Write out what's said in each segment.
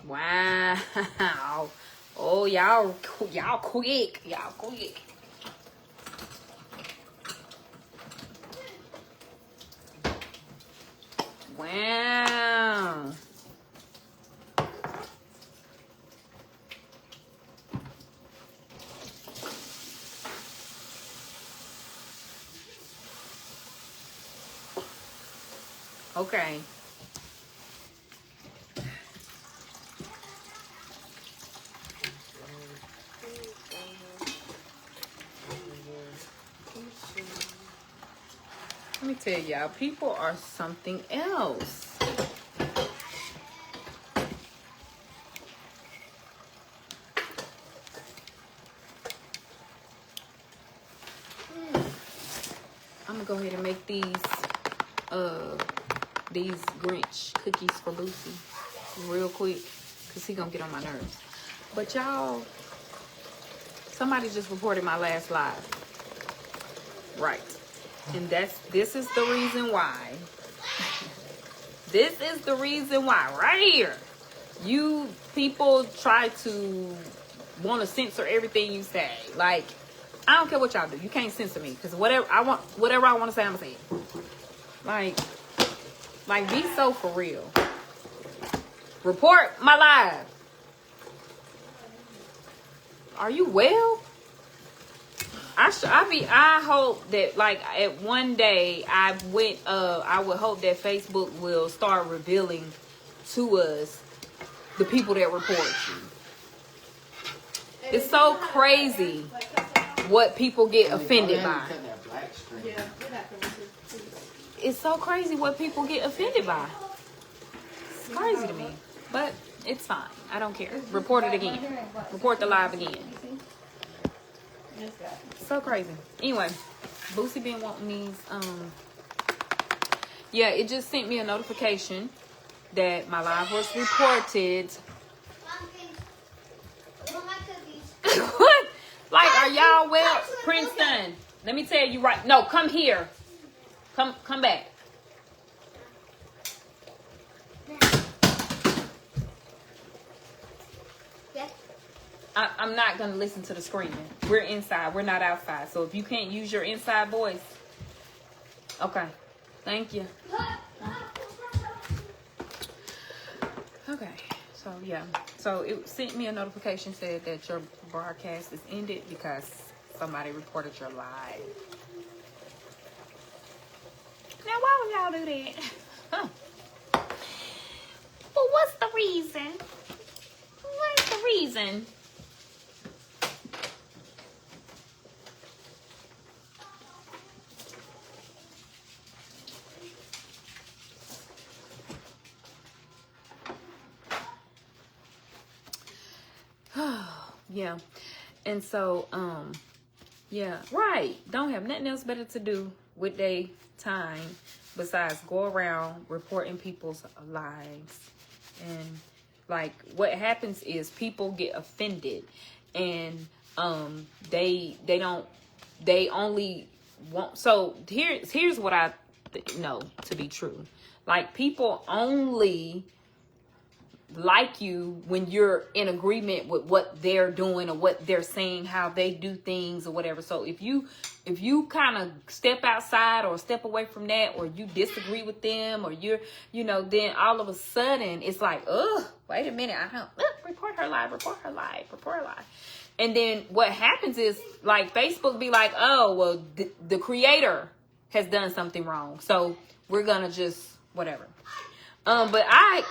Wow. Oh, y'all quick. Y'all quick. Wow. Okay. Let me tell y'all, people are something else. I'm gonna go ahead and make these Grinch cookies for Boosie real quick, cause he gonna get on my nerves. But y'all, somebody just reported my last live, right? And this is the reason why. This is the reason why, right here. You people try to want to censor everything you say. Like, I don't care what y'all do. You can't censor me, because whatever I want to say, I'm gonna say it. Like, be so for real. Report my live. Are you well? I hope that, like, at one day I would hope that Facebook will start revealing to us the people that report you. It's so crazy what people get offended by. It's so crazy what people get offended by. It's crazy to me, but it's fine. I don't care. Report it again. Report the live again. So crazy. Anyway, Boosie been wanting these. Yeah, it just sent me a notification that my live was reported. What? Like, are y'all well? Princeton, let me tell you right. No, come here. Come back. I'm not going to listen to the screaming. We're inside. We're not outside. So if you can't use your inside voice. Okay. Thank you. Okay. So, yeah. So it sent me a notification said that your broadcast is ended because somebody reported your live. Now, why would y'all do that? Huh. Well, what's the reason? What's the reason? Yeah. And so, yeah, right. Don't have nothing else better to do with their time besides go around reporting people's lives. And like, what happens is people get offended, and they only want. So here's what I know to be true. Like, people only like you when you're in agreement with what they're doing or what they're saying, how they do things or whatever. So if you kind of step outside or step away from that, or you disagree with them, or then all of a sudden it's like, oh, wait a minute, I don't report her live. And then what happens is, like, Facebook be like, oh, well, the creator has done something wrong, so we're gonna just whatever. But I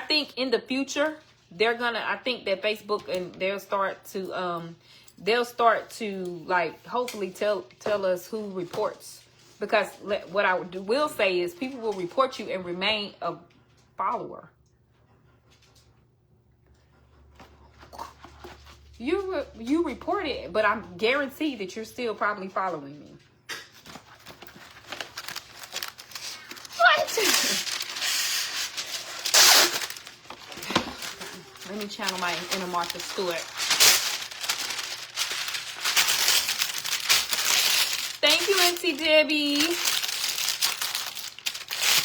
think in the future I think that Facebook, and they'll start to like hopefully tell us who reports, because what I will say is people will report you and remain a follower. You report it, but I'm guaranteed that you're still probably following me. What? Let me channel my inner Martha Stewart. Thank you, Auntie Debbie.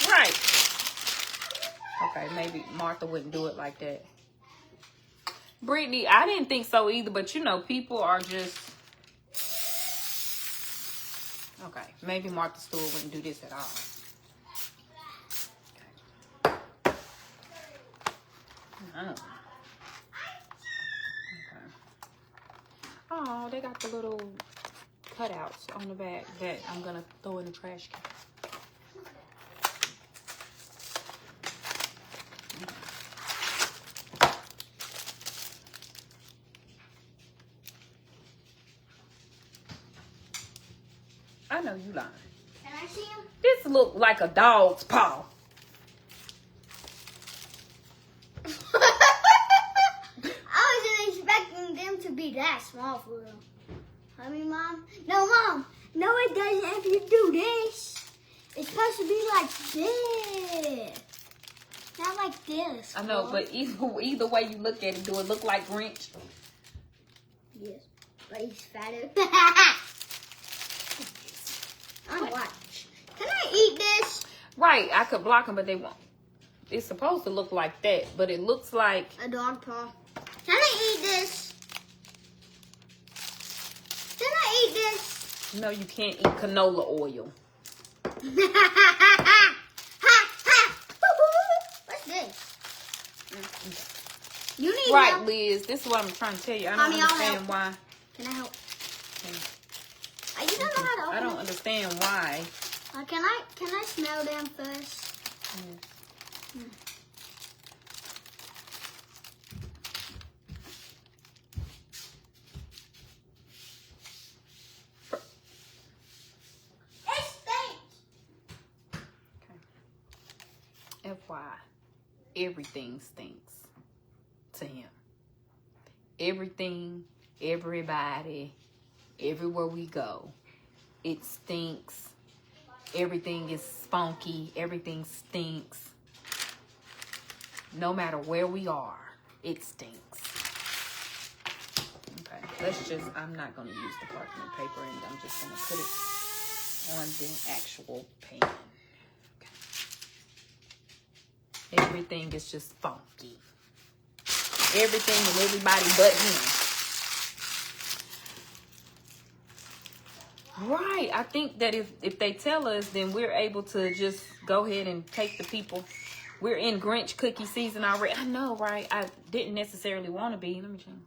Right. Okay, maybe Martha wouldn't do it like that. Brittany, I didn't think so either, but you know, people are just... Okay, maybe Martha Stewart wouldn't do this at all. Okay. Oh. Okay. Oh, they got the little cutouts on the back that I'm gonna throw in the trash can. I know you lying. Can I see him? This look like a dog's paw. I wasn't expecting them to be that small for real. I mean, Mom. No, Mom. No, it doesn't if you do this. It's supposed to be like this. Not like this. I know, Mom. but either way you look at it, do it look like Grinch? Yes, but he's fatter. I watch. Can I eat this? Right, I could block them, but they won't. It's supposed to look like that, but it looks like... A dog paw. Can I eat this? Can I eat this? No, you can't eat canola oil. What's this? You need Right, help? Liz. This is what I'm trying to tell you. I don't Mommy, I'll understand help. why. Can I help? You don't know how to open I don't it? understand why. Can I smell them first? It stinks. FY, everything stinks to him. Everything, everybody, everywhere we go, it stinks. Everything is spunky. Everything stinks. No matter where we are, it stinks. Okay, let's just, I'm not going to use the parchment paper, and I'm just going to put it on the actual pan. Okay. Everything is just funky. Everything and everybody but him. Right. I think that if they tell us, then we're able to just go ahead and take the people. We're in Grinch cookie season already. I know, right? I didn't necessarily want to be. Let me change.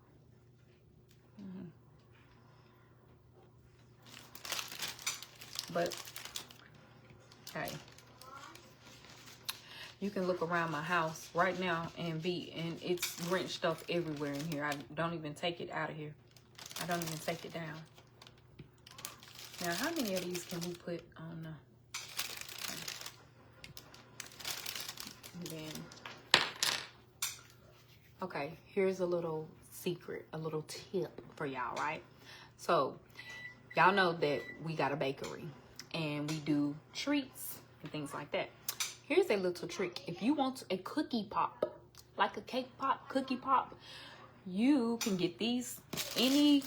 But, hey. You can look around my house right now and it's Grinch stuff everywhere in here. I don't even take it out of here. I don't even take it down. Now, how many of these can we put on the... And then... Okay, here's a little secret, a little tip for y'all, right? So, y'all know that we got a bakery and we do treats and things like that. Here's a little trick. If you want a cookie pop, like a cake pop, cookie pop, you can get these, any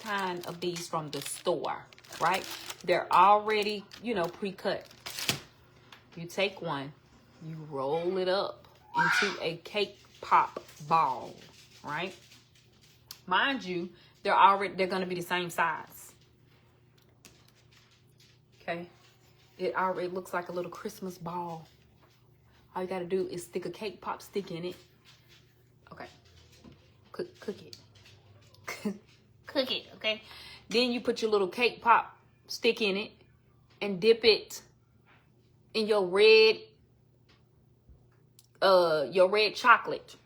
kind of these from the store, right? They're already, pre-cut. You take one, you roll it up into a cake pop ball, right? Mind you, they're going to be the same size. Okay? It already looks like a little Christmas ball. All you got to do is stick a cake pop stick in it. Okay. Cook it. Cook it, okay? Then you put your little cake pop stick in it and dip it in your red chocolate.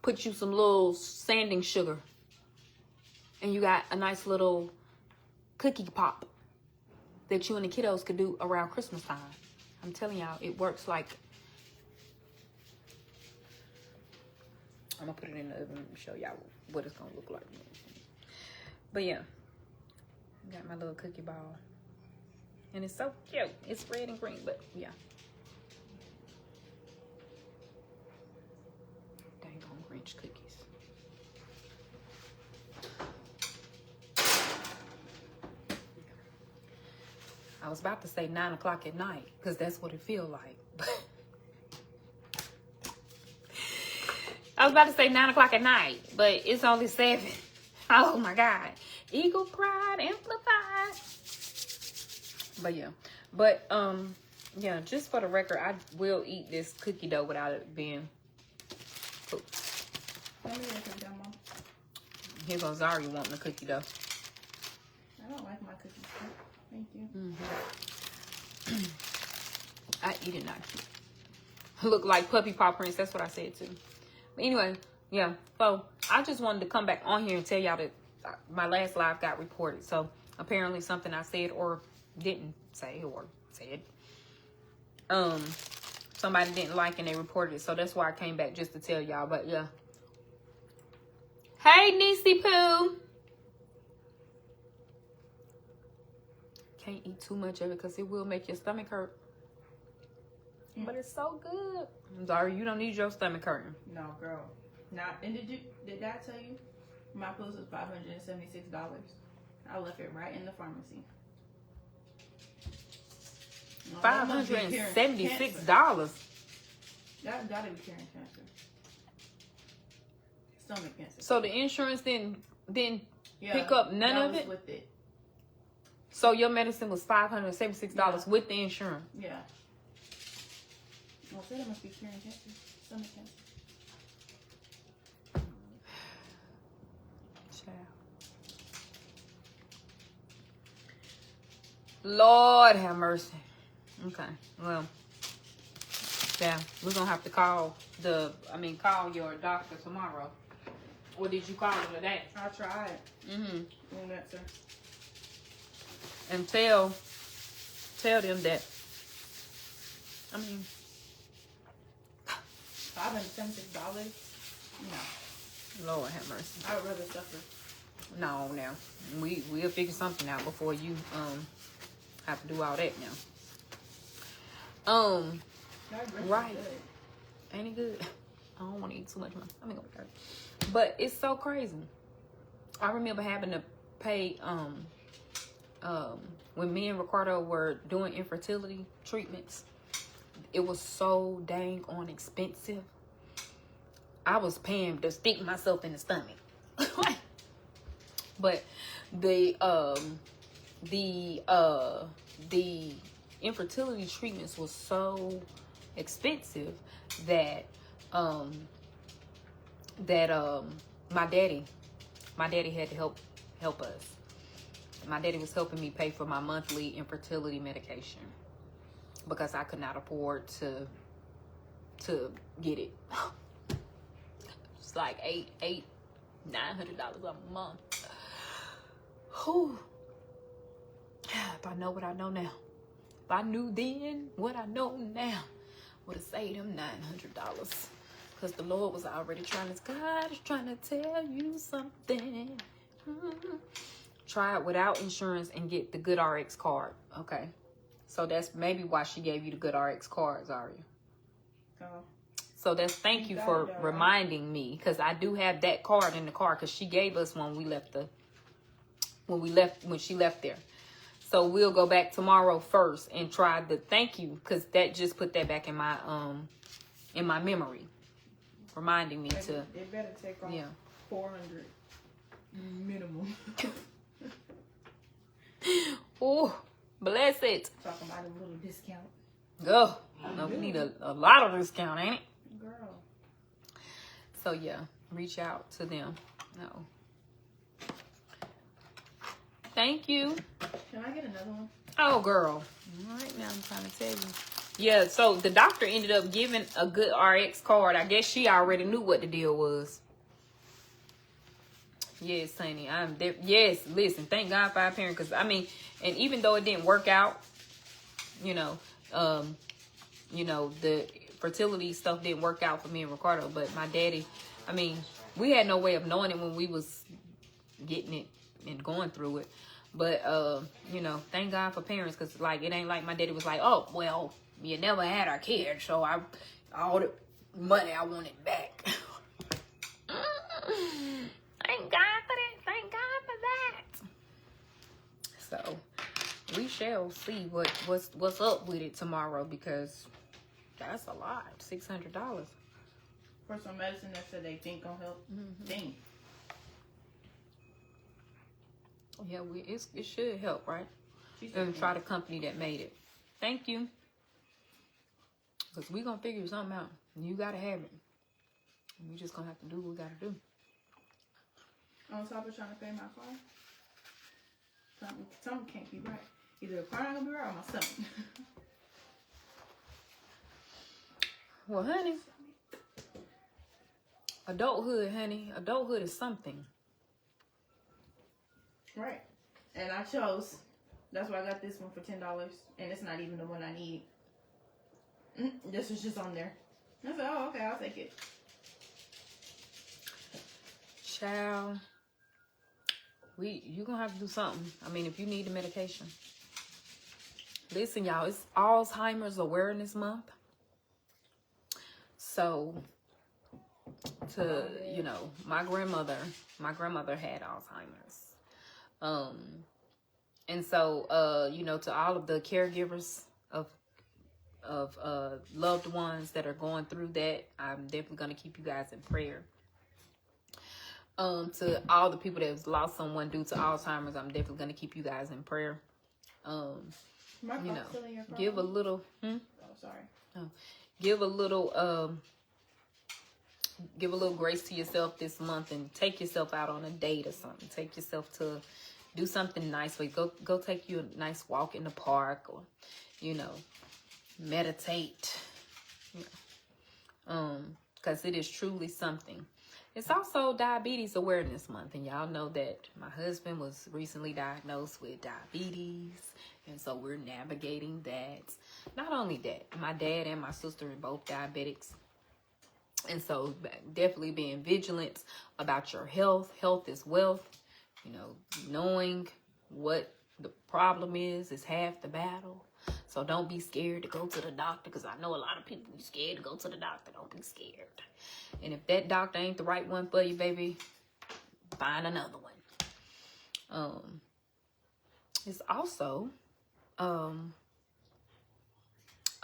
Put you some little sanding sugar. And you got a nice little cookie pop that you and the kiddos could do around Christmas time. I'm telling y'all, it works like... I'm going to put it in the oven and show y'all what it's going to look like. But yeah, got my little cookie ball. And it's so cute. It's red and green, but yeah. Dang on Grinch cookies. I was about to say 9 o'clock at night, because that's what it feels like. I was about to say 9 o'clock at night, but it's only 7. Oh my God. Eagle pride amplified. But yeah. But yeah, just for the record, I will eat this cookie dough without it being cooked. Here goes Zari wanting the cookie dough. I don't like my cookies. Thank you. I eat it not cute. Look like puppy paw prints. That's what I said too. But anyway, yeah. So I just wanted to come back on here and tell y'all that my last live got reported. So apparently something I said or didn't say or said, somebody didn't like and they reported it. So that's why I came back just to tell y'all. But yeah. Hey, Niecy Pooh. Can't eat too much of it because it will make your stomach hurt. But it's so good. I'm sorry, you don't need your stomach hurting. No, girl. Now, and did I tell you? My pills was $576. I left it right in the pharmacy. No, $576. That gotta be curing cancer. Stomach cancer. So the insurance didn't pick up none of it? With it. So your medicine was $576 with the insurance? Yeah. Well, I said it must be curing cancer. Stomach cancer. Child. Lord have mercy. Okay. Well, yeah, we're gonna have to call call your doctor tomorrow. Or did you call him today? I tried. Won't answer. And tell them that. $576? No. Lord have mercy. I would rather suffer. No, now we'll figure something out before you have to do all that now. Right. Good. Ain't it good? I don't want to eat too much. But it's so crazy. I remember having to pay when me and Ricardo were doing infertility treatments. It was so dang on expensive. I was paying to stick myself in the stomach. But the infertility treatments was so expensive that my daddy had to help us. My daddy was helping me pay for my monthly infertility medication because I could not afford to get it. It's like $900 a month. Whew. If I know what I know now. If I knew then what I know now, would have saved him $900. Because the Lord was already God is trying to tell you something. Try it without insurance and get the Good RX card. Okay. So that's maybe why she gave you the Good RX card, Zaria. Oh. So that's thank you for reminding me, because I do have that card in the car because she gave us one when she left there. So we'll go back tomorrow first and try the thank you, because that just put that back in my memory, reminding me to. They better take off 400 minimum. Oh, bless it. Talking about a little discount. Go. No, we need a lot of discount, ain't it? Girl. So yeah, reach out to them. No. Thank you. Can I get another one? Oh, girl. All right, now I'm trying to tell you. Yeah, so the doctor ended up giving a Good RX card. I guess she already knew what the deal was. Yes, honey. I'm there. Yes, listen, thank God for our parents. Because, and even though it didn't work out, the fertility stuff didn't work out for me and Ricardo. But my daddy, we had no way of knowing it when we was getting it and going through it. But, thank God for parents. Because, it ain't like my daddy was like, oh, well, you never had our kid. So, all the money I wanted back. Thank God for that. Thank God for that. So, we shall see what's up with it tomorrow, because that's a lot. $600. for some medicine that said they think gonna help. Think. Yeah, it should help, right? She said And think. try the company that made it. Thank you. Because we gonna figure something out. You gotta have it. We just gonna have to do what we gotta do. On top of trying to pay my car, something can't be right. Either the car not gonna be right or my stomach. Well, honey, adulthood is something. Right. And I chose. That's why I got this one for $10, and it's not even the one I need. This was just on there. I said, oh, okay, I'll take it. Child, you gonna have to do something. I mean, if you need the medication. Listen, y'all, it's Alzheimer's Awareness Month. So, my grandmother had Alzheimer's. And so, to all of the caregivers of loved ones that are going through that, I'm definitely gonna keep you guys in prayer. To all the people that have lost someone due to Alzheimer's, I'm definitely gonna keep you guys in prayer. Give a little. Oh, sorry. Give a little grace to yourself this month and take yourself out on a date or something. Take yourself to do something nice. Go take you a nice walk in the park, or meditate. Because it is truly something. It's also Diabetes Awareness Month, and y'all know that my husband was recently diagnosed with diabetes, and so we're navigating that. Not only that, my dad and my sister are both diabetics, and so definitely being vigilant about your health. Health is wealth. Knowing what the problem is half the battle. So don't be scared to go to the doctor, because I know a lot of people be scared to go to the doctor. Don't be scared. And if that doctor ain't the right one for you, baby, find another one. It's also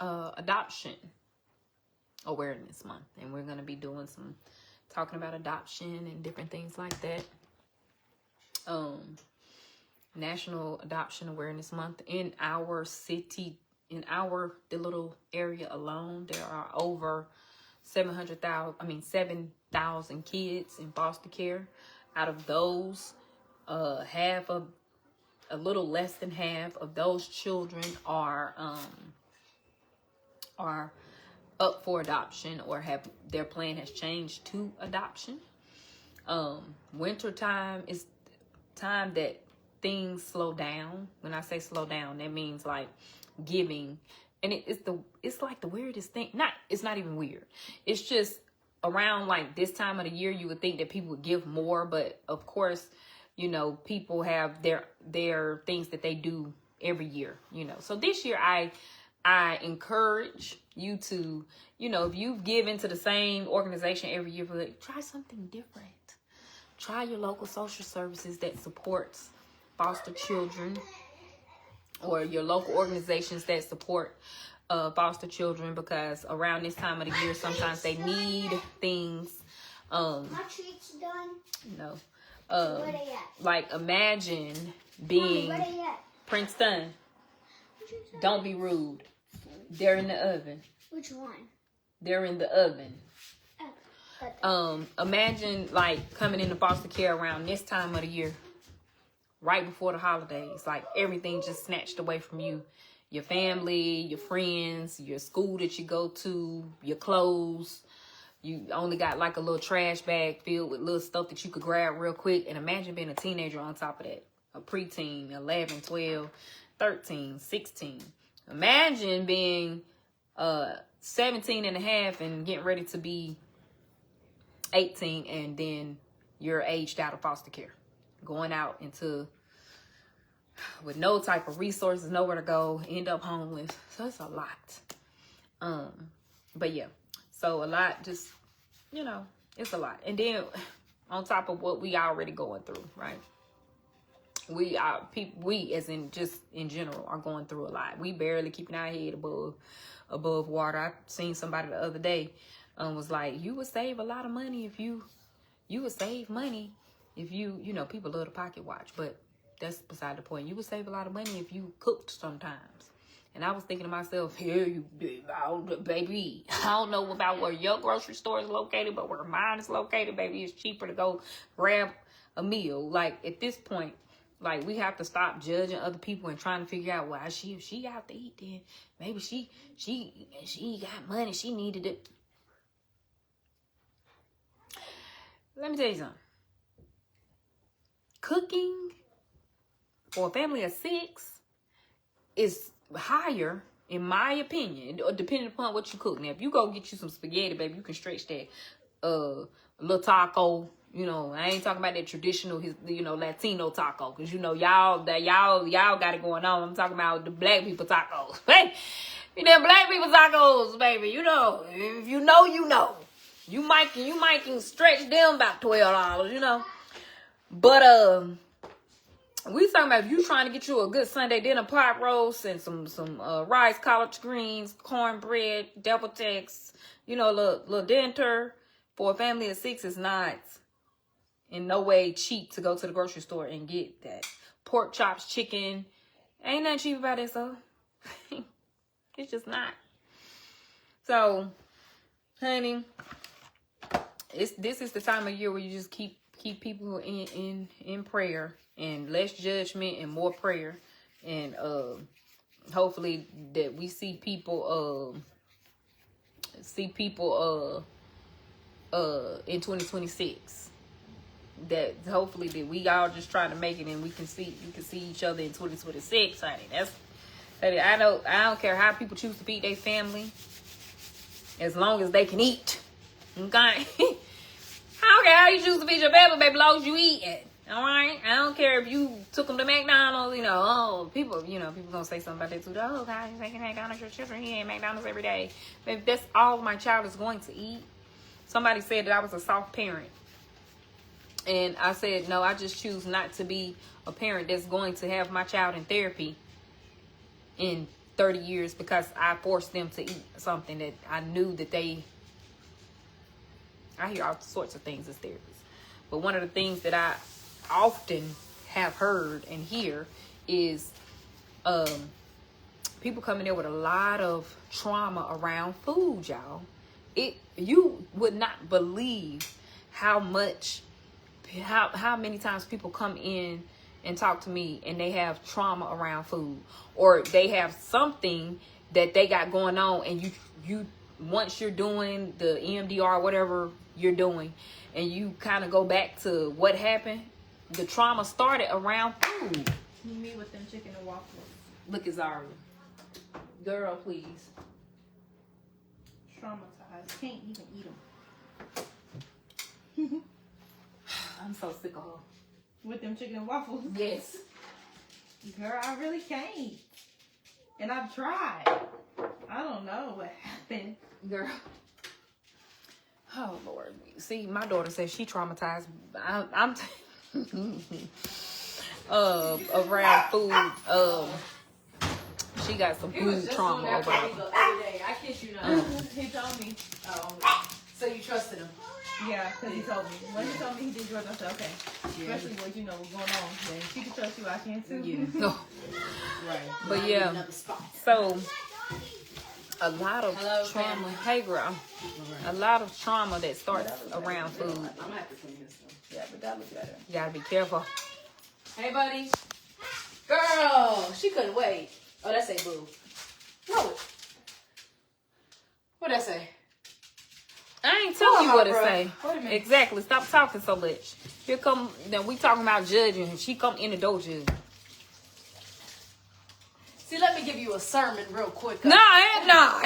Adoption Awareness Month, and we're going to be doing talking about adoption and different things like that. National Adoption Awareness Month. In our city, the little area alone, there are over 7,000 kids in foster care. Out of those, a little less than half of those children are up for adoption, or their plan has changed to adoption. Winter time is time that things slow down. When I say slow down, that means like giving. And it's like the weirdest thing. It's not even weird. It's just around like this time of the year, you would think that people would give more, but of course, people have their things that they do every year, So this year, I encourage you to, if you've given to the same organization every year, but try something different. Try your local social services that supports foster children, or your local organizations that support foster children, because around this time of the year, sometimes they need things. My treat's done. No. Where they at? Like imagine being Mommy, where they at? Princeton. Don't be rude. They're in the oven. Which one? They're in the oven. Oh, Imagine like coming into foster care around this time of the year, right before the holidays. Like everything just snatched away from you. Your family, your friends, your school that you go to, your clothes. You only got like a little trash bag filled with little stuff that you could grab real quick. And imagine being a teenager on top of that. A preteen, 11, 12, 13, 16. Imagine being 17 and a half and getting ready to be 18, and then you're aged out of foster care. Going out with no type of resources, nowhere to go, end up homeless. So it's a lot. But yeah, so a lot, just, it's a lot. And then on top of what we already going through, right? We as in just in general are going through a lot. We barely keeping our head above water. I seen somebody the other day, was like, you would save a lot of money if you would save money if you know, people love to pocket watch, but that's beside the point. You would save a lot of money if you cooked sometimes. And I was thinking to myself, baby, I don't know about where your grocery store is located, but where mine is located, baby, it's cheaper to go grab a meal. Like, at this point, like, we have to stop judging other people and trying to figure out why if she out to eat, then maybe she got money, she needed it. Let me tell you something. Cooking for a family of 6 is higher, in my opinion, depending upon what you cook. Now, if you go get you some spaghetti, baby, you can stretch that little taco. You know, I ain't talking about that traditional, you know, Latino taco, because you know y'all got it going on. I'm talking about the black people tacos. Hey, them black people tacos, baby. You know, if you know, you know. You might can stretch them about $12, you know. But we talking about if you trying to get you a good Sunday dinner, pot roast and some rice, collard greens, cornbread, deviled eggs, you know, little dinner for a family of 6 is not in no way cheap to go to the grocery store and get that. Pork chops, chicken, ain't nothing cheap about it, so it's just not. So, honey, this is the time of year where you just keep people in prayer, and less judgment and more prayer, and hopefully that we see people in 2026. That hopefully that we all just try to make it, and we can see each other in 2026, honey. I don't care how people choose to feed their family, as long as they can eat. Okay. I don't care how you choose to feed your baby, baby, as long as you eat it. All right. I don't care if you took them to McDonald's. You know, people gonna say something about that too. Oh God, you're taking McDonald's your children. He ain't McDonald's every day. Baby, that's all my child is going to eat. Somebody said that I was a soft parent. And I said, no, I just choose not to be a parent that's going to have my child in therapy in 30 years because I forced them to eat something that I knew that I hear all sorts of things as therapists. But one of the things that I often have heard and hear is people coming there with a lot of trauma around food, y'all. You would not believe how many times people come in and talk to me and they have trauma around food, or they have something that they got going on, and you once you're doing the EMDR, whatever you're doing, and you kind of go back to what happened, the trauma started around food. Me with them chicken and waffles. Look at Zaria. Girl, please. Traumatized. Can't even eat them. I'm so sick of her. With them chicken and waffles? Yes. Girl, I really can't. And I've tried. I don't know what happened. Girl. Oh, Lord. See, my daughter says she traumatized. I'm around food. She got some food trauma over there. The other day. I kid you not. He told me. Oh, so you trusted him? Yeah, because he told me. When he told me he did drugs, I said, okay. Yeah. Especially what you know what's going on. Then she can trust you, I can too. Yeah. No. Right. But yeah. Another spot. So, a lot of Hello, trauma. family. Hey, girl. A lot of trauma that starts around food. I'm gonna have to clean this though. Yeah, but that was better. You gotta be careful. Hey, buddy. Girl, she couldn't wait. Oh, that say boo. Roll it. What'd that say? I ain't telling you what to bro. say. Wait a minute. Exactly. Stop talking so much. Here come, then we talking about judging, and she come in the door judging. See, let me give you a sermon real quick. Heck no.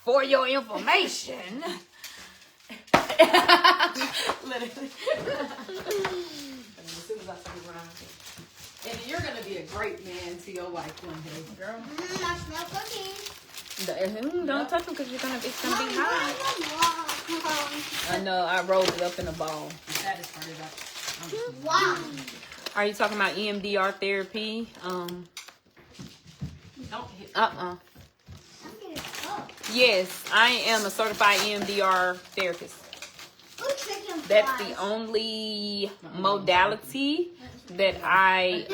For your information. Literally. As soon as I see you around. And you're gonna be a great man to your wife one day. Girl. I smell cookies. Don't touch them because it's gonna be hot. I know. I rolled it up in a ball. That is part of that. Wow. Are you talking about EMDR therapy? Don't hit. Uh-uh. I'm getting Yes, I am a certified EMDR therapist. That's the only modality that I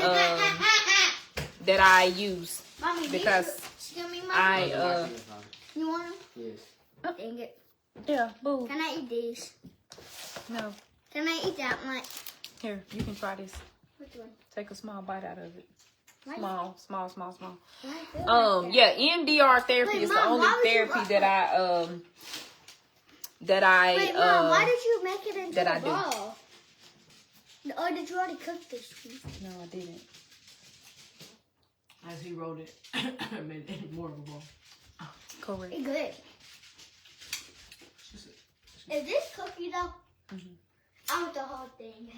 use Mommy, because excuse me, Mommy. You want them? Yes. Oh, dang it. Yeah, boo. Can I eat these? No. Can I eat that one? Here, you can try this. Which one? Take a small bite out of it. Why- Small. why I feel like that? Yeah, EMDR therapy Wait, is the Mom, only why would you therapy want that I Wait, Mom, why did you make it into that a I do. ball? Or did you already cook this? No, I didn't. As he wrote it, made it more of a ball. Correct. It's good. Is this cookie though? Mhm. I want the whole thing.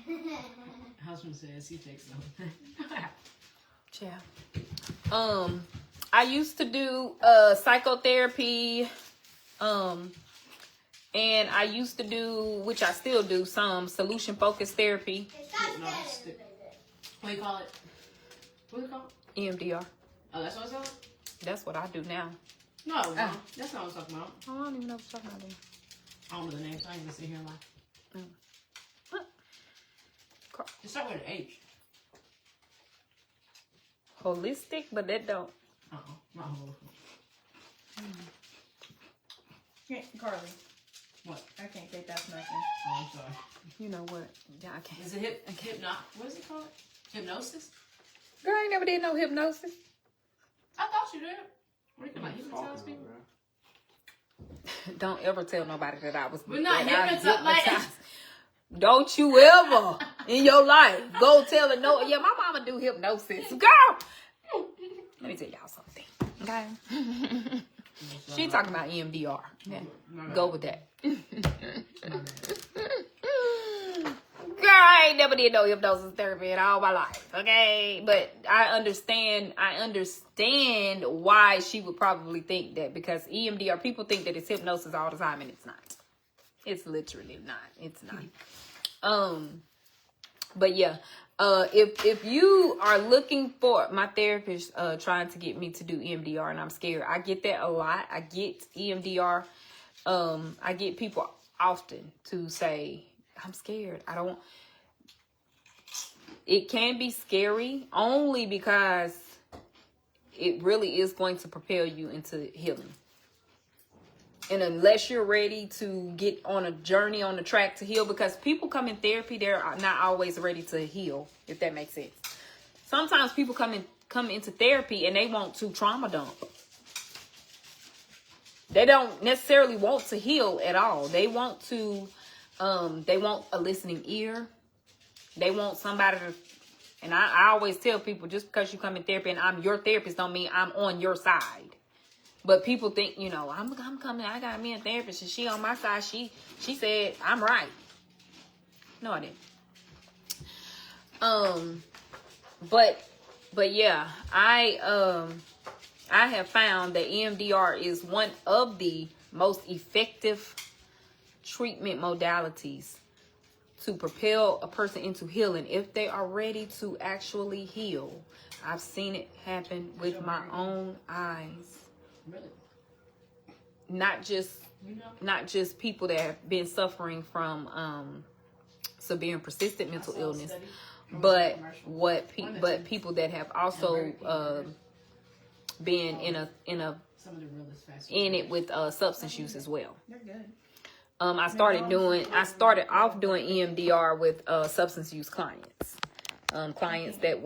Husband says he takes something. Yeah. I used to do psychotherapy, and I used to do, which I still do, some solution focused therapy, What do you call it? What do you call it? EMDR. Oh, that's what it's called? That's what I do now. No, Mom, that's not what I'm talking about. I don't even know what you're talking about. I don't know the name, so I ain't gonna sit here and lie. Just start with an H. Holistic, but that don't. Not whole. Carly, What? I can't take that nothing. Oh, I'm sorry. You know what? Yeah, I can't. Is it what is it called? Hypnosis? Girl, I ain't never did no hypnosis. I thought you did. What do you like? Hypnotize people? Don't ever tell nobody that I was. We're not that I hypnotized. Like, hypnotized. Don't you ever in your life go tell her no. Yeah, my mama do hypnosis, girl. Let me tell y'all something. Okay. She talking about EMDR. Yeah. Go with that. Girl, I ain't never did no hypnosis therapy in all my life. Okay, but I understand why she would probably think that, because EMDR, people think that it's hypnosis all the time, and it's not. It's literally not. It's not. But yeah, if you are looking for, my therapist trying to get me to do EMDR, and I'm scared. I get that a lot. I get EMDR. I get people often to say, I'm scared. I don't. It can be scary only because it really is going to propel you into healing. And unless you're ready to get on a journey, on the track to heal, because people come in therapy, they're not always ready to heal, if that makes sense. Sometimes people come into therapy and they want to trauma dump. They don't necessarily want to heal at all. They want to, they want a listening ear. They want somebody to, and I always tell people, just because you come in therapy and I'm your therapist don't mean I'm on your side. But people think, you know, I'm coming, I got me a therapist and she on my side. She said I'm right. No, I didn't. But yeah, I have found that EMDR is one of the most effective treatment modalities to propel a person into healing if they are ready to actually heal. I've seen it happen with my own eyes. Really? Not just people that have been suffering from severe and persistent mental illness, but people that have also been in it with substance use as well. They're good. I started off doing EMDR with substance use clients, clients that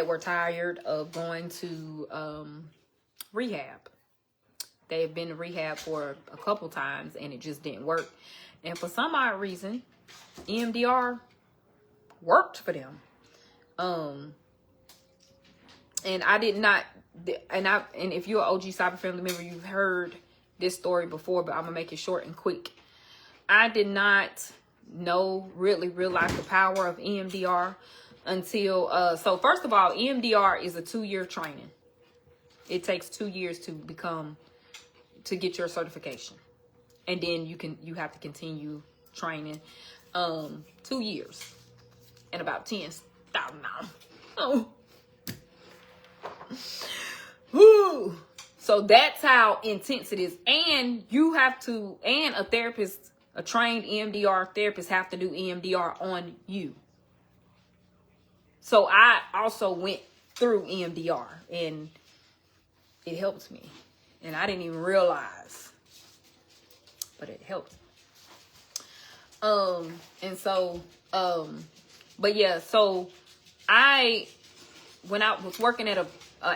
were tired of going to rehab. They've been to rehab for a couple times and it just didn't work. And for some odd reason, EMDR worked for them. And I did not, and if you're an OG Cyber Family member, you've heard this story before, but I'm gonna make it short and quick. I did not realize the power of EMDR until, so first of all, EMDR is a 2-year training. It takes 2 years to get your certification. And then you have to continue training, 2 years and about $10,000. Oh. Woo. So that's how intense it is. And you have to, and a therapist, a trained EMDR therapist have to do EMDR on you. So I also went through EMDR and it helped me. And I didn't even realize, but it helped. And so, but yeah, so when I was working at an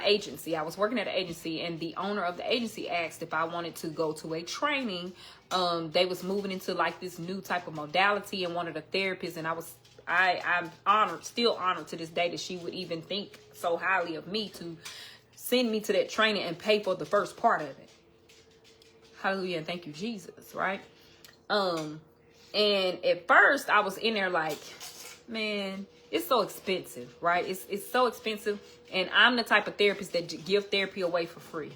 agency, and the owner of the agency asked if I wanted to go to a training. They was moving into like this new type of modality and wanted a therapist, and I'm honored, still honored to this day that she would even think so highly of me to send me to that training and pay for the first part of it. Hallelujah, and thank you, Jesus, right? And at first I was in there like, man, it's so expensive, right? It's so expensive. And I'm the type of therapist that give therapy away for free.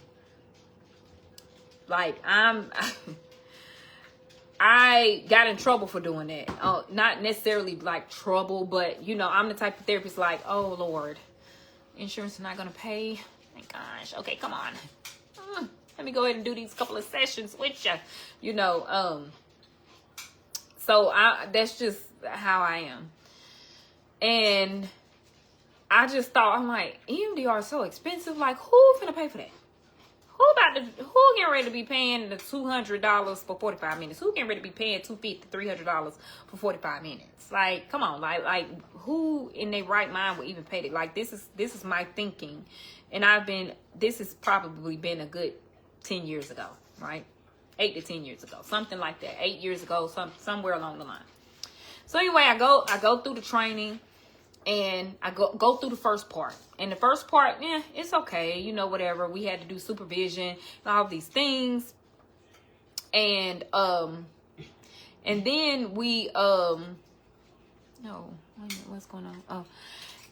Like I got in trouble for doing that. Not necessarily like trouble, but you know, I'm the type of therapist like, oh Lord, insurance is not going to pay. Thank gosh. Okay, come on. Let me go ahead and do these couple of sessions with you. You know, so that's just how I am. And I just thought, I'm like, EMDR is so expensive. Like, who finna pay for that? Who getting ready to be paying the $200 for 45 minutes? Who getting ready to be paying $250, $300 for 45 minutes? Like, come on, like who in their right mind would even pay that? Like, this is my thinking, and this has probably been a good 10 years ago, right? 8 to 10 years ago, something like that. 8 years ago, somewhere along the line. So anyway, I go through the training. And I go through the first part. And the first part, yeah, it's okay. You know, whatever. We had to do supervision, all these things. And then we, no, wait a minute, what's going on? Oh,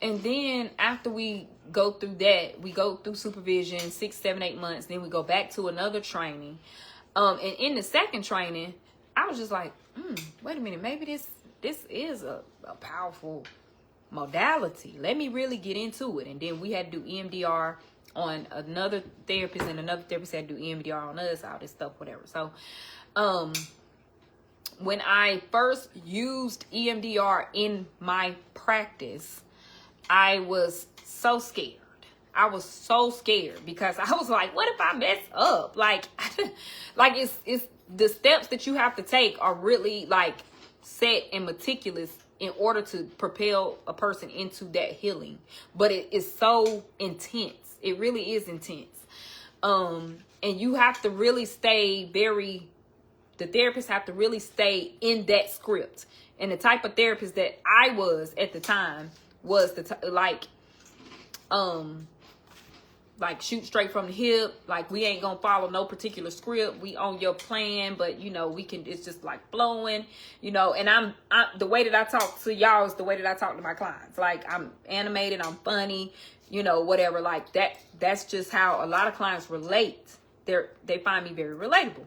and then after we go through that, we go through supervision, 6, 7, 8 months. Then we go back to another training. And in the second training, I was just like, wait a minute, maybe this is a powerful modality. Let me really get into it. And then we had to do EMDR on another therapist, and another therapist had to do EMDR on us, all this stuff, whatever. So when I first used EMDR in my practice, I was so scared. Because I was like, what if I mess up? Like it's the steps that you have to take are really like set and meticulous in order to propel a person into that healing. But it is so intense. It really is intense. And you have to really stay the therapists have to really stay in that script. And the type of therapist that I was at the time was like shoot straight from the hip. Like, we ain't gonna follow no particular script. We on your plan, but you know, it's just like flowing, you know. And I'm the way that I talk to y'all is the way that I talk to my clients. Like, I'm animated, I'm funny, you know, whatever. Like that's just how a lot of clients relate. They find me very relatable.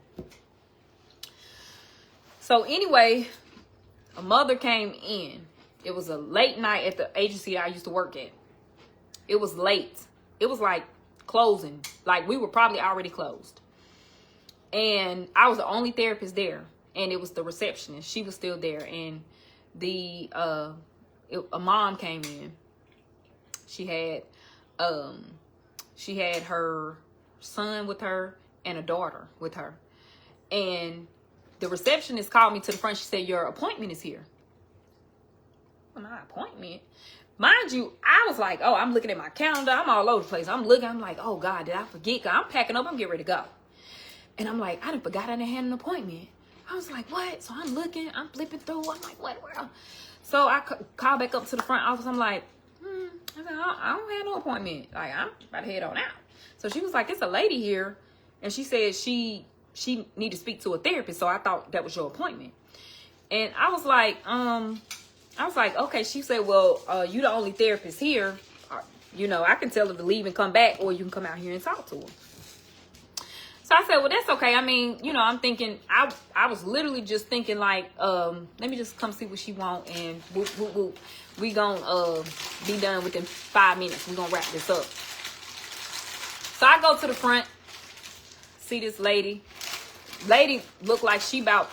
So anyway, a mother came in. It was a late night at the agency I used to work at. It was late. It was like closing. Like, we were probably already closed. And I was the only therapist there. And it was the receptionist. She was still there. And a mom came in. She had her son with her and a daughter with her. And the receptionist called me to the front. She said, your appointment is here. Well, my appointment? Mind you, I was like, oh, I'm looking at my calendar. I'm all over the place. I'm like, oh, God, did I forget? I'm packing up. I'm getting ready to go. And I'm like, I done forgot I done had an appointment. I was like, what? So I'm looking. I'm flipping through. I'm like, what? So I called back up to the front office. I'm like, I don't have no appointment. Like, I'm about to head on out. So she was like, it's a lady here. And she said she need to speak to a therapist. So I thought that was your appointment. And I was like, okay. She said, well, you the only therapist here. You know, I can tell her to leave and come back, or you can come out here and talk to her. So I said, well, that's okay. I mean, you know, I'm thinking, I was literally just thinking like, let me just come see what she want, and whoop, whoop, whoop. We gonna be done within 5 minutes. We gonna wrap this up. So I go to the front, see this lady looked like she about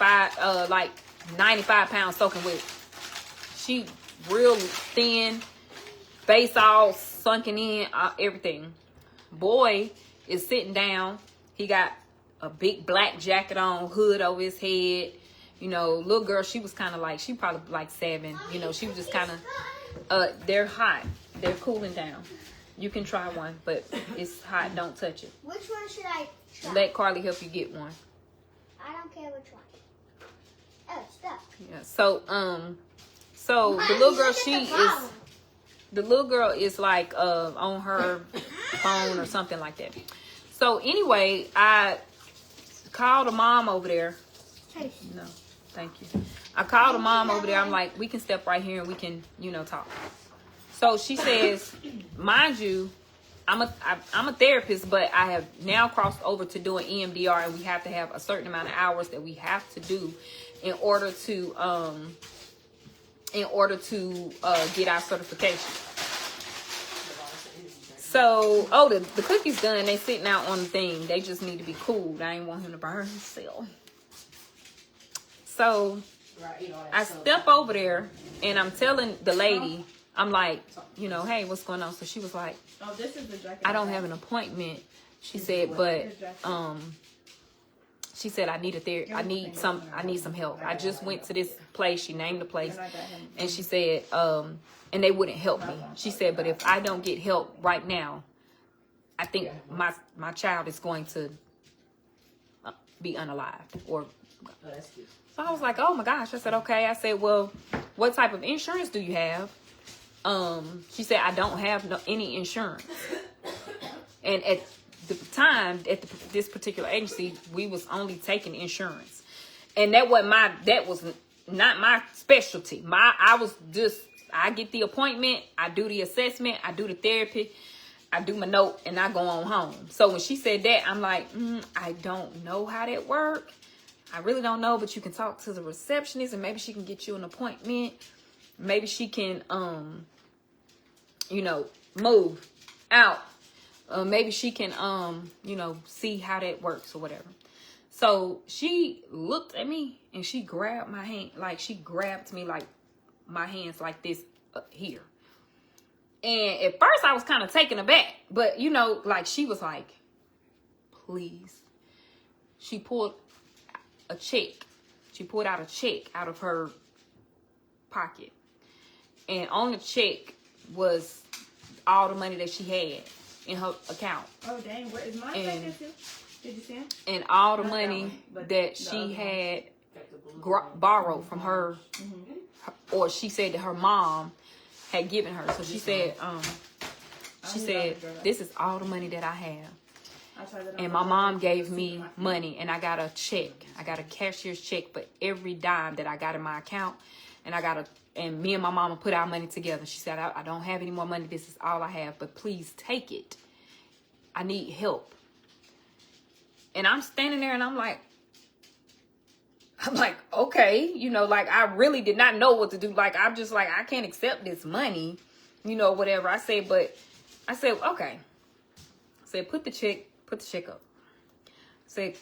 95 pounds soaking wet. She real thin, face all sunken in, everything. Boy is sitting down. He got a big black jacket on, hood over his head. You know, little girl, she was kind of like, she probably like 7. You know, she was just kind of, they're hot. They're cooling down. You can try one, but it's hot. Don't touch it. Which one should I try? Let Carly help you get one. I don't care which one. Oh, it's stuck. Yeah. So the little girl, the little girl is like on her phone or something like that. So anyway, I called a mom over there. No, thank you. I called a mom over there. I'm like, we can step right here and we can, talk. So she says, mind you, I'm a therapist, but I have now crossed over to doing EMDR, and we have to have a certain amount of hours that we have to do in order to get our certification. So, the cookie's done. They sitting out on the thing. They just need to be cooled. I ain't want him to burn himself. So I step over there and I'm telling the lady, I'm like, hey, what's going on? So she was like, oh, this is the jacket. I don't have an appointment. She said, but she said, I need some help. I just went to this place. She named the place. And she said, and they wouldn't help me. She said, but if I don't get help right now, I think my child is going to be unalived. So I was like, oh my gosh. I said, okay. I said, well, what type of insurance do you have? She said, I don't have any insurance. And at the time, at this particular agency, we was only taking insurance. And that was not my specialty. I get the appointment, I do the assessment, I do the therapy, I do my note, and I go on home. So when she said that, I'm like, I don't know how that works. I really don't know, but you can talk to the receptionist and maybe she can get you an appointment. Maybe she can, move out. Maybe she can, see how that works or whatever. So she looked at me and she grabbed my hand, like she grabbed me like my hands like this here. And at first I was kind of taken aback, but like she was like, please. She pulled a check. She pulled out a check out of her pocket. And on the check was all the money that she had in her account. Oh, dang. Where is my check? Did you see him? And all the money that she had borrowed from her, or she said that her mom had given her. So she said, this is all the money that I have. And my mom gave me money, and I got a check. I got a cashier's check for every dime that I got in my account. And me and my mama put our money together. She said, I don't have any more money. This is all I have, but please take it. I need help. And I'm standing there and I'm like, okay, like I really did not know what to do. Like, I'm just like, I can't accept this money, whatever. I said, okay. I said, put the check up. I said,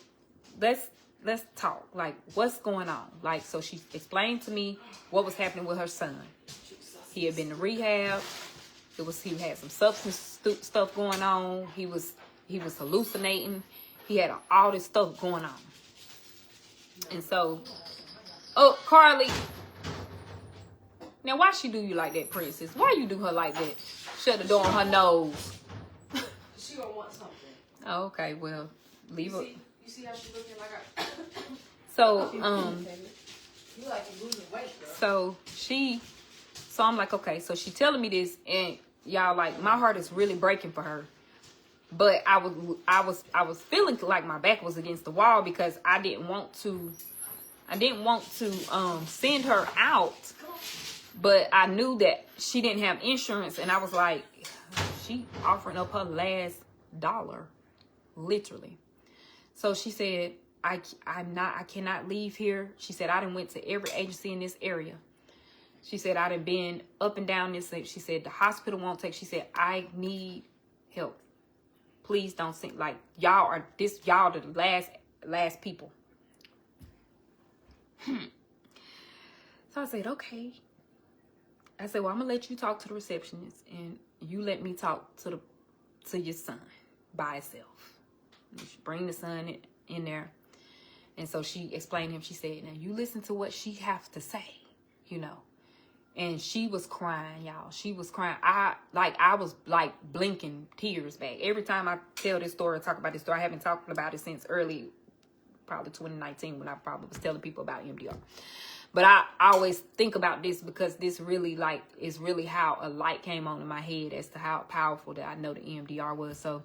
let's talk. Like, what's going on? Like, so she explained to me what was happening with her son. He had been to rehab. He had some substance stuff going on. He was hallucinating. He had all this stuff going on. And so, Carly, now why she do you like that, princess? Why you do her like that? Shut the door on her nose. She gonna want something. Oh, okay, well, leave her. You see how she looking like So, you like you losing weight, girl. So I'm like, okay, so she telling me this, and y'all, like, my heart is really breaking for her. But I was feeling like my back was against the wall because I didn't want to send her out, but I knew that she didn't have insurance, and I was like, she offering up her last dollar, literally. So she said, I cannot leave here. She said, I done went to every agency in this area. She said, I done been up and down this. She said, the hospital won't take. She said, I need help. please don't send, like, y'all are the last people. So I said, okay. I said, well, I'm gonna let you talk to the receptionist, and you let me talk to your son by itself. You should bring the son in there. And so she explained to him. She said, now you listen to what she has to say, you know. And she was crying, y'all. She was crying. I was like blinking tears back. Every time I tell this story, talk about this story, I haven't talked about it since early, probably 2019, when I probably was telling people about MDR. But I always think about this because this really, like, is really how a light came on in my head as to how powerful that I know the EMDR was. So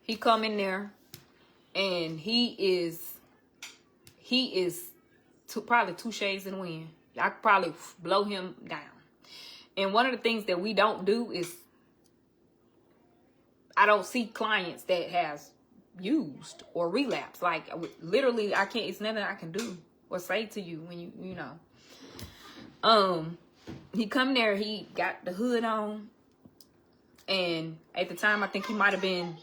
he come in there, and he is probably 2 shades in the wind. I could probably blow him down. And one of the things that we don't do is, I don't see clients that has used or relapsed. Like, literally, I can't, it's nothing I can do or say to you when you know. He come there, he got the hood on, and at the time I think he might have been,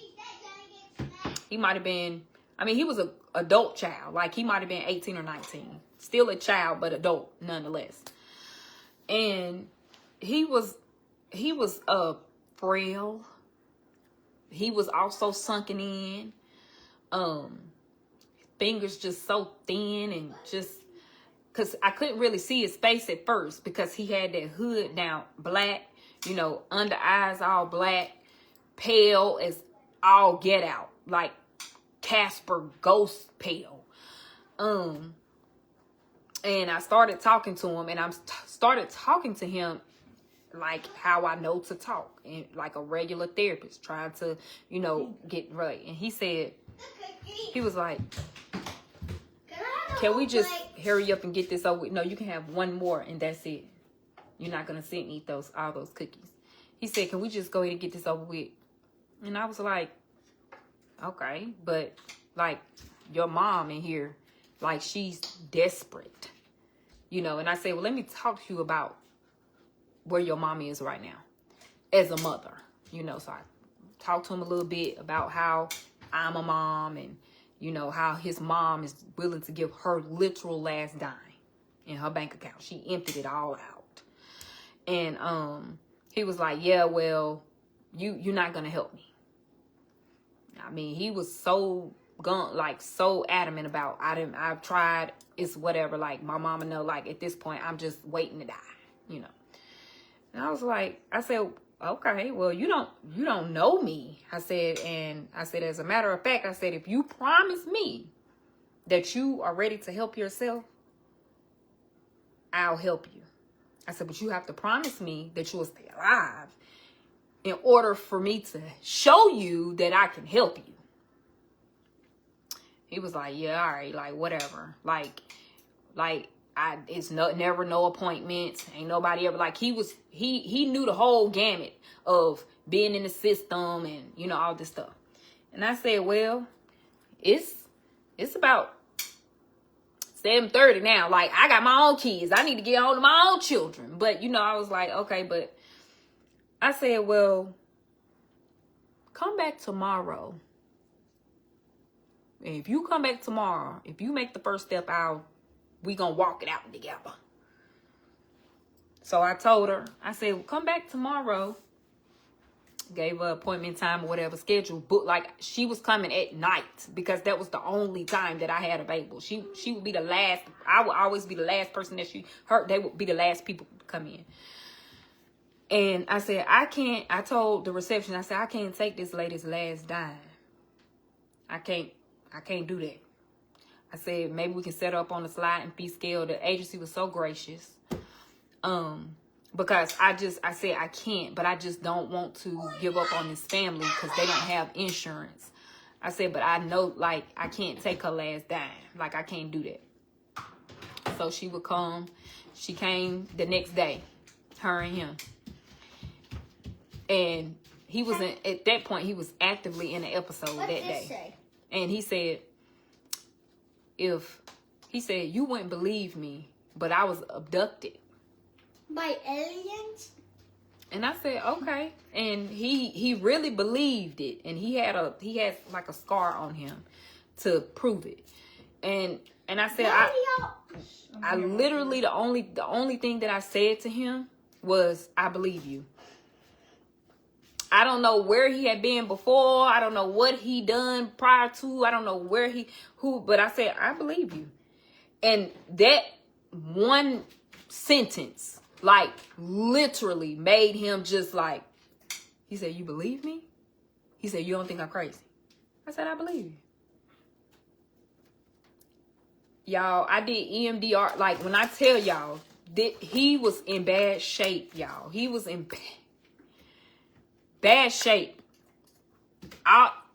I mean, he was an adult child. Like, he might have been 18 or 19. Still a child, but adult nonetheless. And he was frail. He was also sunken in. Fingers just so thin, and just because I couldn't really see his face at first because he had that hood down, black, you know, under eyes all black, pale as all get out, like Casper ghost pale. And I started talking to him, and I started talking to him like how I know to talk, and like a regular therapist, trying to, you know, get right. And he said, he was like, can we just hurry up and get this over with? No, you can have one more, and that's it. You're not gonna sit and eat all those cookies. He said, can we just go ahead and get this over with? And I was like, okay, but like, your mom in here, like, she's desperate, you know. And I said, well, let me talk to you about where your mommy is right now as a mother, you know. So I talked to him a little bit about how I'm a mom, and, you know, how his mom is willing to give her literal last dime in her bank account. She emptied it all out. And he was like, yeah, well, you're not gonna help me. I mean, he was so adamant about, I've tried, it's whatever, like, my mama know, like, at this point, I'm just waiting to die, you know. And I was like, I said, okay, well, you don't know me. I said, as a matter of fact, I said, if you promise me that you are ready to help yourself, I'll help you. I said, but you have to promise me that you will stay alive in order for me to show you that I can help you. He was like, yeah, all right, like, whatever. Like, it's never no appointments. Ain't nobody ever, like, he knew the whole gamut of being in the system and, you know, all this stuff. And I said, well, it's about 7:30 now. Like, I got my own kids. I need to get home to my own children. But, you know, I was like, okay, but I said, well, come back tomorrow. And if you come back tomorrow, if you make the first step, we gonna walk it out together. So I told her, I said, well, come back tomorrow. Gave her appointment time or whatever, schedule, but like, she was coming at night because that was the only time that I had available. She would be the last. I would always be the last person that they would be the last people to come in. And I said, I told the reception, I said, I can't take this lady's last dime. I can't do that. I said, maybe we can set her up on the sliding fee scale. The agency was so gracious. Because I said, I can't, but I just don't want to give up on this family because they don't have insurance. I said, but I know, like, I can't take her last dime. Like, I can't do that. So she would come. She came the next day, her and him. And he was at that point, he was actively in an episode that day. Say? And he said, you wouldn't believe me, but I was abducted. By aliens? And I said, okay. And he really believed it. And he has like a scar on him to prove it. And I said, I literally, the only thing that I said to him was, I believe you. I don't know where he had been before. I don't know what he done prior to. I don't know but I said, I believe you. And that one sentence, like, literally made him just like, he said, you believe me? He said, you don't think I'm crazy? I said, I believe you. Y'all, I did EMDR. Like, when I tell y'all, he was in bad shape, y'all. He was in bad shape.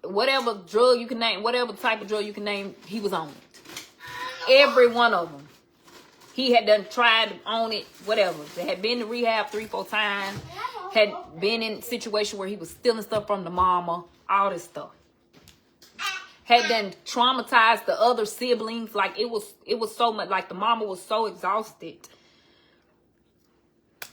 Whatever drug you can name, whatever type of drug you can name, he was on it. Every one of them. He had done tried on it, whatever. They had been to rehab 3-4 times. Had been in a situation where he was stealing stuff from the mama. All this stuff. Had done traumatized the other siblings. Like, it was so much. Like, the mama was so exhausted.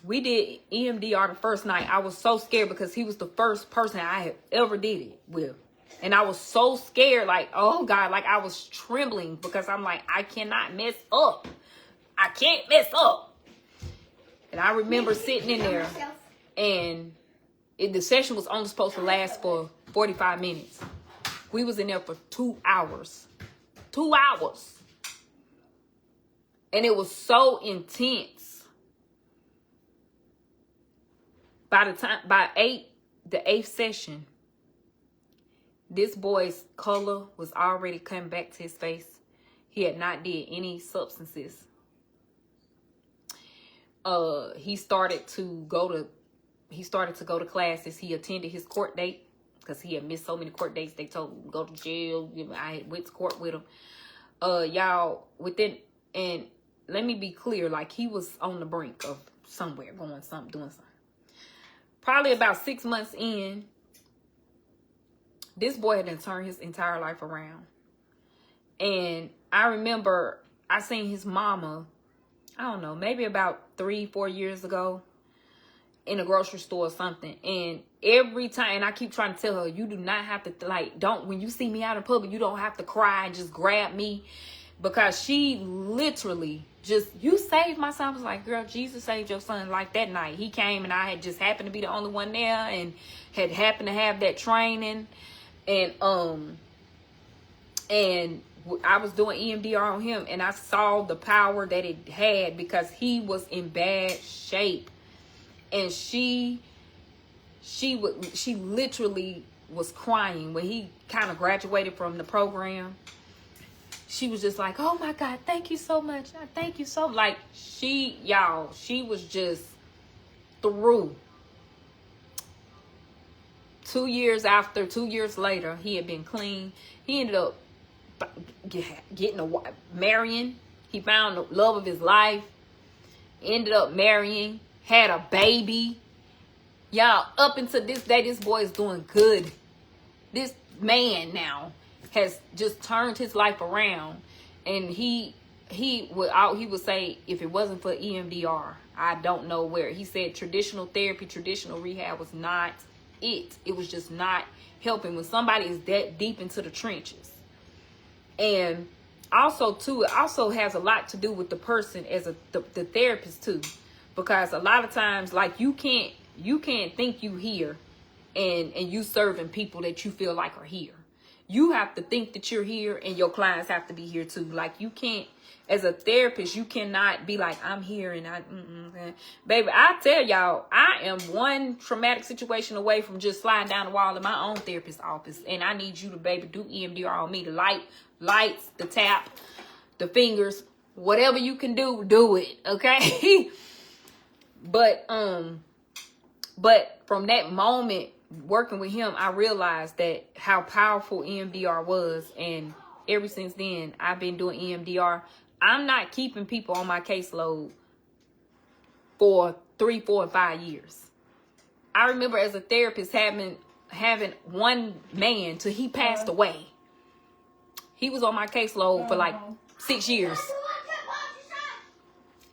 We did EMDR the first night. I was so scared because he was the first person I had ever did it with. And I was so scared, like, oh God, like I was trembling because I'm like, I cannot mess up. I can't mess up. And I remember sitting in there and the session was only supposed to last for 45 minutes. We was in there for 2 hours. 2 hours. And it was so intense. By the 8th session, this boy's color was already coming back to his face. He had not did any substances. He started to go to classes. He attended his court date because he had missed so many court dates. They told him go to jail. I had went to court with him. Y'all, and let me be clear, like he was on the brink of somewhere, doing something. Probably about 6 months in, this boy had done turned his entire life around. And I remember I seen his mama, I don't know, maybe about 3-4 years ago in a grocery store or something. And every time, and I keep trying to tell her, you do not have to, like, when you see me out in public, you don't have to cry and just grab me. Because she literally just, you saved my son. I was like, girl, Jesus saved your son. Like that night, he came and I had just happened to be the only one there and had happened to have that training. And I was doing EMDR on him and I saw the power that it had because he was in bad shape. And she literally was crying when he kind of graduated from the program. She was just like, oh my God, thank you so much. Thank you so much. Like she was just through. 2 years later, he had been clean. He ended up marrying. He found the love of his life. Ended up marrying. Had a baby. Y'all, up until this day, this boy is doing good. This man now has just turned his life around. And he would say, if it wasn't for EMDR, I don't know where. He said traditional therapy, traditional rehab was not it. It was just not helping when somebody is that deep into the trenches. And also too, it also has a lot to do with the person as the therapist too, because a lot of times, like you can't think you here and you serving people that you feel like are here. You have to think that you're here and your clients have to be here too. Like you can't, as a therapist, you cannot be like, I'm here and baby, I tell y'all, I am one traumatic situation away from just sliding down the wall in my own therapist's office. And I need you to, baby, do EMDR on me. The lights, the tap, the fingers, whatever you can do it. Okay. But from that moment, working with him, I realized that how powerful EMDR was. And ever since then, I've been doing EMDR. I'm not keeping people on my caseload for 3, 4, and 5 years. I remember as a therapist having one man till he passed away. He was on my caseload for like 6 years.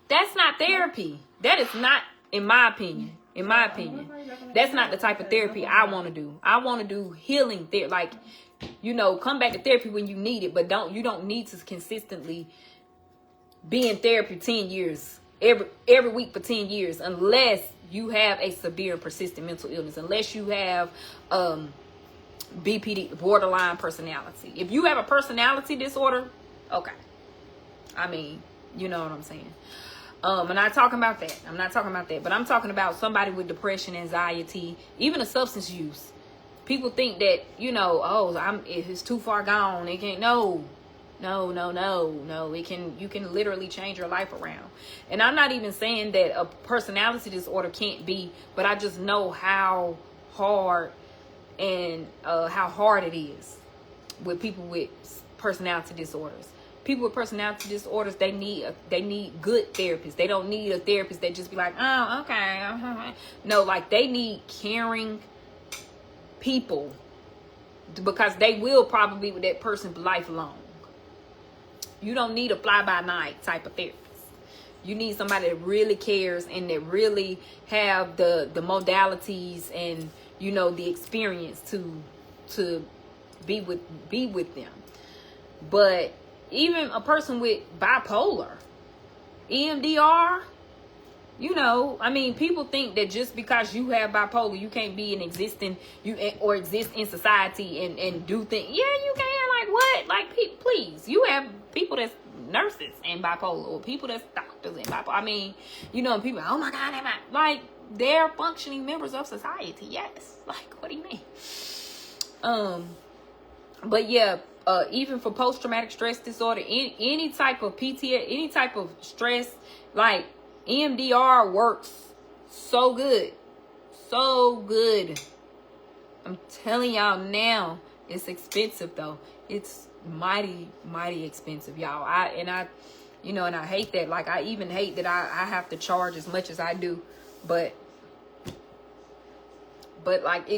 That's not therapy. That is not, in my opinion, in my opinion. That's not the type of therapy I want to do. I want to do healing therapy. Like, you know, come back to therapy when you need it, but you don't need to consistently be in therapy 10 years, every week for 10 years, unless you have a severe and persistent mental illness, unless you have BPD, borderline personality. If you have a personality disorder, okay. I mean, you know what I'm saying. I'm not talking about that. I'm not talking about that. But I'm talking about somebody with depression, anxiety, even a substance use. People think that, you know, oh, it's too far gone. It can't. No. It can. You can literally change your life around. And I'm not even saying that a personality disorder can't be, but I just know how hard and how hard it is with people with personality disorders. People with personality disorders, they need good therapists. They don't need a therapist that just be like, oh, okay. No, like they need caring people, because they will probably be with that person lifelong. You don't need a fly-by-night type of therapist. You need somebody that really cares and that really have the modalities and, you know, the experience to be with them. But even a person with bipolar, EMDR, you know, I mean, people think that just because you have bipolar, you can't be exist in society and do things. Yeah, you can. Like what? Like, please, you have people that's nurses and bipolar, or people that's doctors and bipolar. I mean, you know, people, oh my God, like they're functioning members of society. Yes. Like, what do you mean? But yeah. Even for post-traumatic stress disorder, any type of PTSD, any type of stress, like EMDR works so good. So good. I'm telling y'all now, it's expensive though. It's mighty, mighty expensive, y'all. I hate that. Like, I even hate that I have to charge as much as I do. But like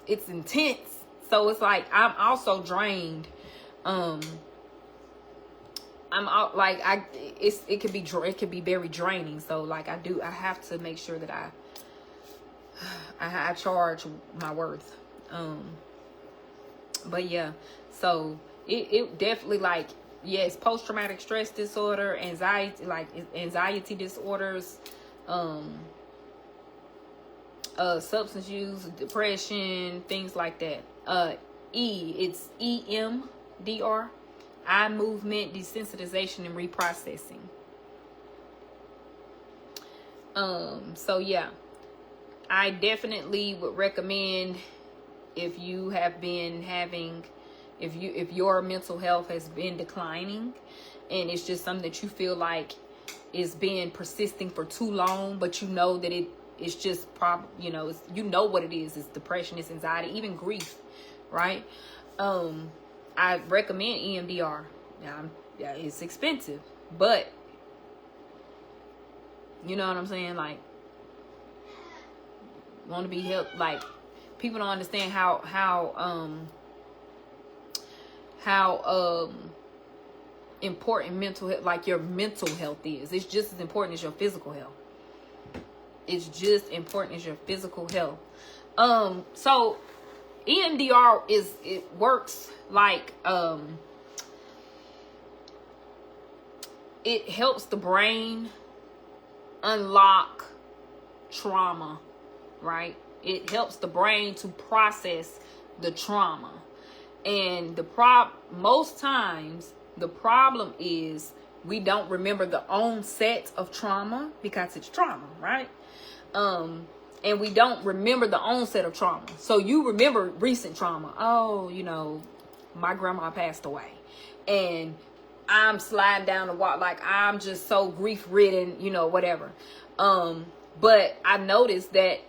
it's intense. So it's like I'm also drained. It could be very draining. So like I have to make sure that I charge my worth. But yeah, so it definitely, like, yes, post-traumatic stress disorder, anxiety disorders, substance use, depression, things like that. It's EMDR, eye movement desensitization and reprocessing. So yeah, I definitely would recommend, if you have been having, if your mental health has been declining and it's just something that you feel like is been persisting for too long, but you know that it's just what it is. It's depression, it's anxiety, even grief, right? I recommend EMDR. Now, it's expensive, but you know what I'm saying? Like, want to be helped. Like, people don't understand how important mental health, like your mental health is. It's just as important as your physical health. It's just important as your physical health. So EMDR it works like, it helps the brain unlock trauma, right? It helps the brain to process the trauma. And most times the problem is we don't remember the onset of trauma because it's trauma, right? And we don't remember the onset of trauma. So you remember recent trauma. Oh, my grandma passed away, and I'm sliding down the walk, like I'm just so grief ridden, whatever. But I noticed that,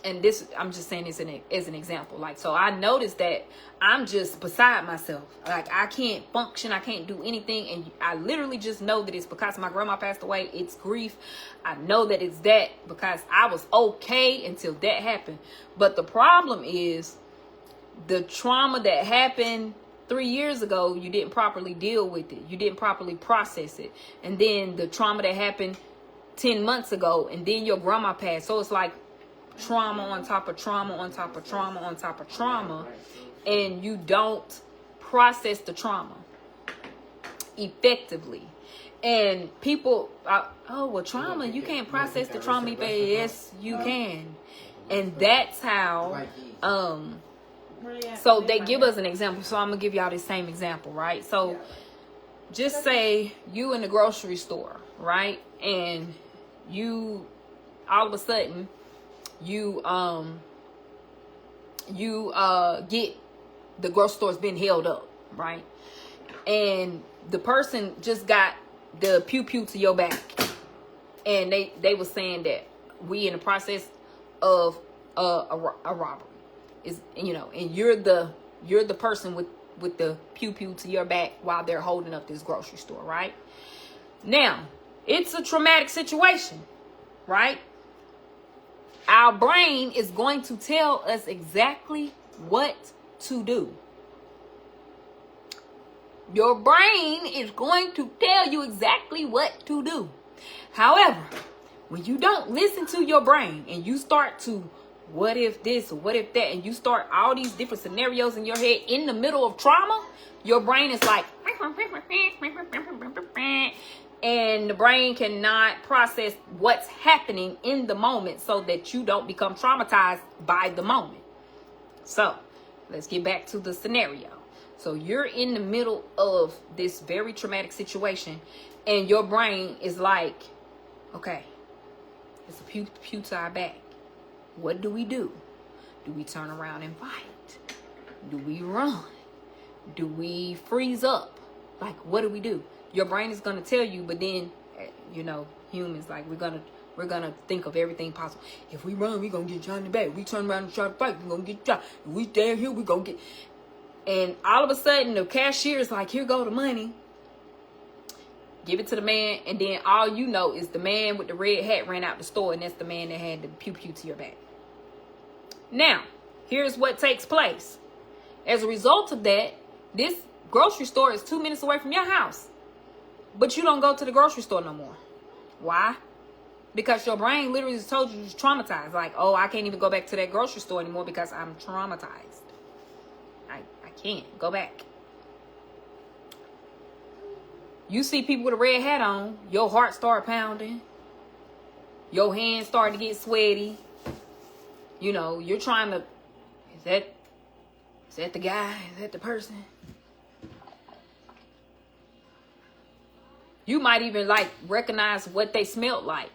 and this, I'm just saying this as an example. Like, so I noticed that I'm just beside myself. Like, I can't function. I can't do anything. And I literally just know that it's because my grandma passed away. It's grief. I know that it's that because I was okay until that happened. But the problem is the trauma that happened 3 years ago, you didn't properly deal with it. You didn't properly process it. And then the trauma that happened 10 months ago, and then your grandma passed. So it's like trauma on top of trauma on top of trauma on top of trauma, and you don't process the trauma effectively. And people, oh, well, trauma, you can't process the trauma. Yes, you can. And that's how, so they give us an example. So I'm going to give y'all the same example, right? So just say you in the grocery store, right? And you, all of a sudden, you get the grocery store's been held up, right? And the person just got the pew pew to your back, and they were saying that we in the process of a robbery, is, you know, and you're the person with the pew pew to your back while they're holding up this grocery store, right? Now it's a traumatic situation, right? Our brain is going to tell us exactly what to do. Your brain is going to tell you exactly what to do. However, when you don't listen to your brain and you start to what if this or what if that, and you start all these different scenarios in your head in the middle of trauma, your brain is like, and the brain cannot process what's happening in the moment so that you don't become traumatized by the moment. So let's get back to the scenario. So you're in the middle of this very traumatic situation, and your brain is like, okay, it's a pew to our back. What do we do? Do we turn around and fight? Do we run? Do we freeze up? Like, what do we do? Your brain is going to tell you, but then, you know, humans, like, we're going to think of everything possible. If we run, we're going to get shot in the back. If we turn around and try to fight, we're going to get shot. If we stand here, we're going to get... And all of a sudden, the cashier is like, here go the money. Give it to the man. And then all you know is the man with the red hat ran out the store. And that's the man that had the pew pew to your back. Now, here's what takes place. As a result of that, this grocery store is 2 minutes away from your house. But you don't go to the grocery store no more. Why? Because your brain literally just told you you're traumatized. Like, oh, I can't even go back to that grocery store anymore because I'm traumatized. I can't go back. You see people with a red hat on, your heart start pounding. Your hands start to get sweaty. You know, you're trying to, is that the guy? Is that the person? You might even like recognize what they smelled like.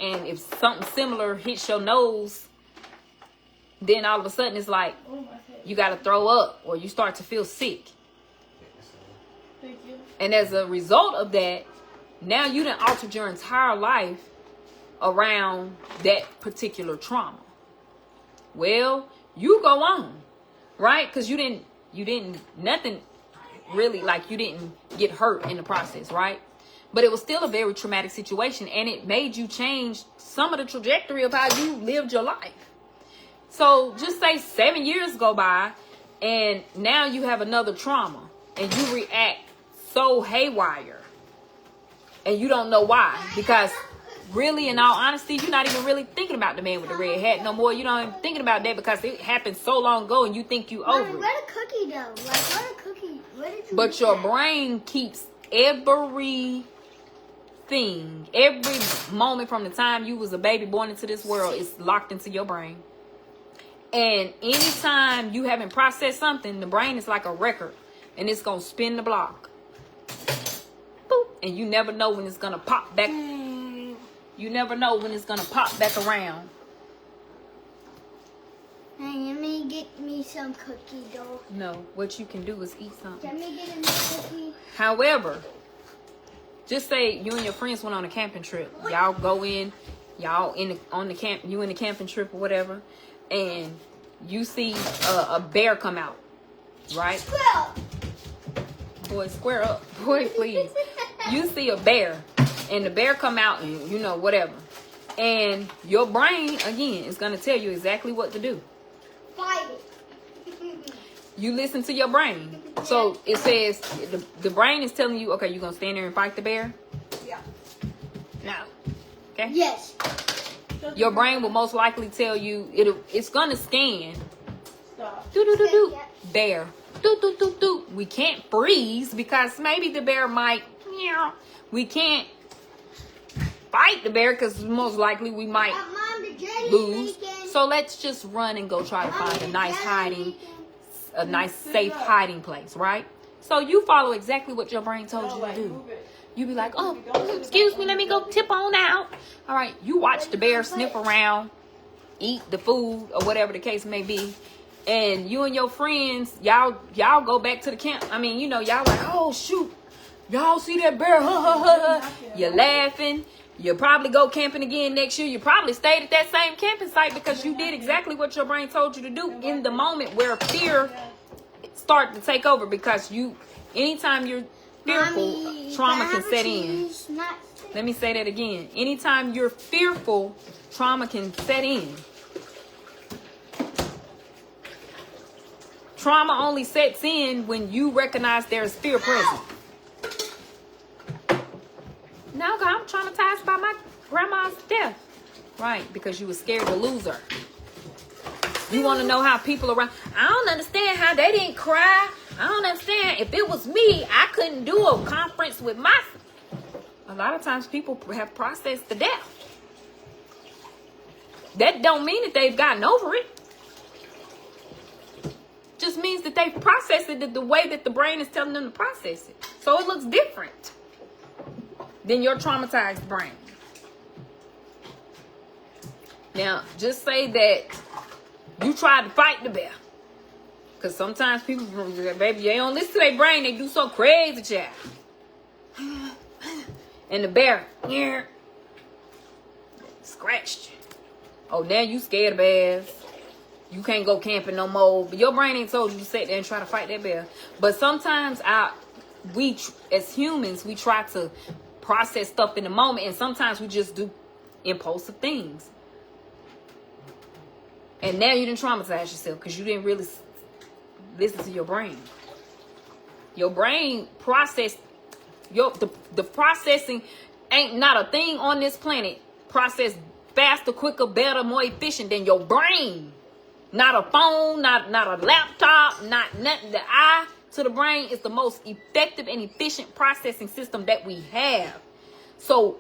And if something similar hits your nose, then all of a sudden it's like you got to throw up or you start to feel sick. Thank you. And as a result of that, now you done altered your entire life around that particular trauma. Well, you go on, right? Because you didn't, nothing really, like you didn't get hurt in the process, right? But it was still a very traumatic situation, and it made you change some of the trajectory of how you lived your life. So just say 7 years go by, and now you have another trauma, and you react so haywire, and you don't know why. Because really, in all honesty, you're not even really thinking about the man with the red hat no more. You're not even thinking about that because it happened so long ago, and you think you over it. What a cookie, though. Like, what a cookie. What did you But your brain keeps every moment from the time you was a baby born into this world is locked into your brain. And anytime you haven't processed something, the brain is like a record, and it's gonna spin the block. Boop. And you never know when it's gonna pop back. You never know when it's gonna pop back around. Hey, let me get me some cookie, though. No, what you can do is eat something. Let me get a new cookie. However, just say you and your friends went on a camping trip. Y'all go in, y'all on the camp, you in the camping trip or whatever, and you see a bear come out, right? Squirrel. Boy, square up. Boy, please. You see a bear, and the bear come out, and you know, whatever. And your brain, again, is going to tell you exactly what to do. Fight it. You listen to your brain. So it says, the brain is telling you, okay, you're going to stand there and fight the bear? Yeah. No. Okay? Yes. Your brain will most likely tell you it's gonna scan. Stop. Do do do do. Bear. Do do do do. We can't freeze because maybe the bear might. We can't fight the bear because most likely we might Mom, the jelly lose. making. So let's just run and go try to Mom, find the a nice jelly hiding, making. a nice safe hiding place, right? So you follow exactly what your brain told you to do. You be like, oh, excuse me, let me go tip on out. All right, you watch the bear sniff around, eat the food or whatever the case may be, and you and your friends, y'all go back to the camp. I mean, y'all like, oh shoot, y'all see that bear? You're laughing. You'll probably go camping again next year. You probably stayed at that same camping site because you did exactly what your brain told you to do in the moment where fear started to take over. Because anytime you're fearful, Mommy, trauma can I can have set a in. cheese? Not- Let me say that again. Anytime you're fearful, trauma can set in. Trauma only sets in when you recognize there's fear present. Now I'm traumatized by my grandma's death. Right, because you were scared to lose her. You want to know how people around... I don't understand how they didn't cry. I don't understand. If it was me, I couldn't do a conference with my... A lot of times people have processed the death. That don't mean that they've gotten over it. Just means that they've processed it the way that the brain is telling them to process it. So it looks different than your traumatized brain. Now, just say that you tried to fight the bear. Because sometimes people, baby, they don't listen to their brain. They do so crazy, child. And the bear, scratched you. Oh, now you scared of bears. You can't go camping no more. But your brain ain't told you to sit there and try to fight that bear. But sometimes we, as humans, we try to process stuff in the moment. And sometimes we just do impulsive things. And now you didn't traumatize yourself because you didn't really listen to your brain. Your brain processed. The processing ain't not a thing on this planet. Process faster, quicker, better, more efficient than your brain. Not a phone, not a laptop, not nothing. The eye to the brain is the most effective and efficient processing system that we have. So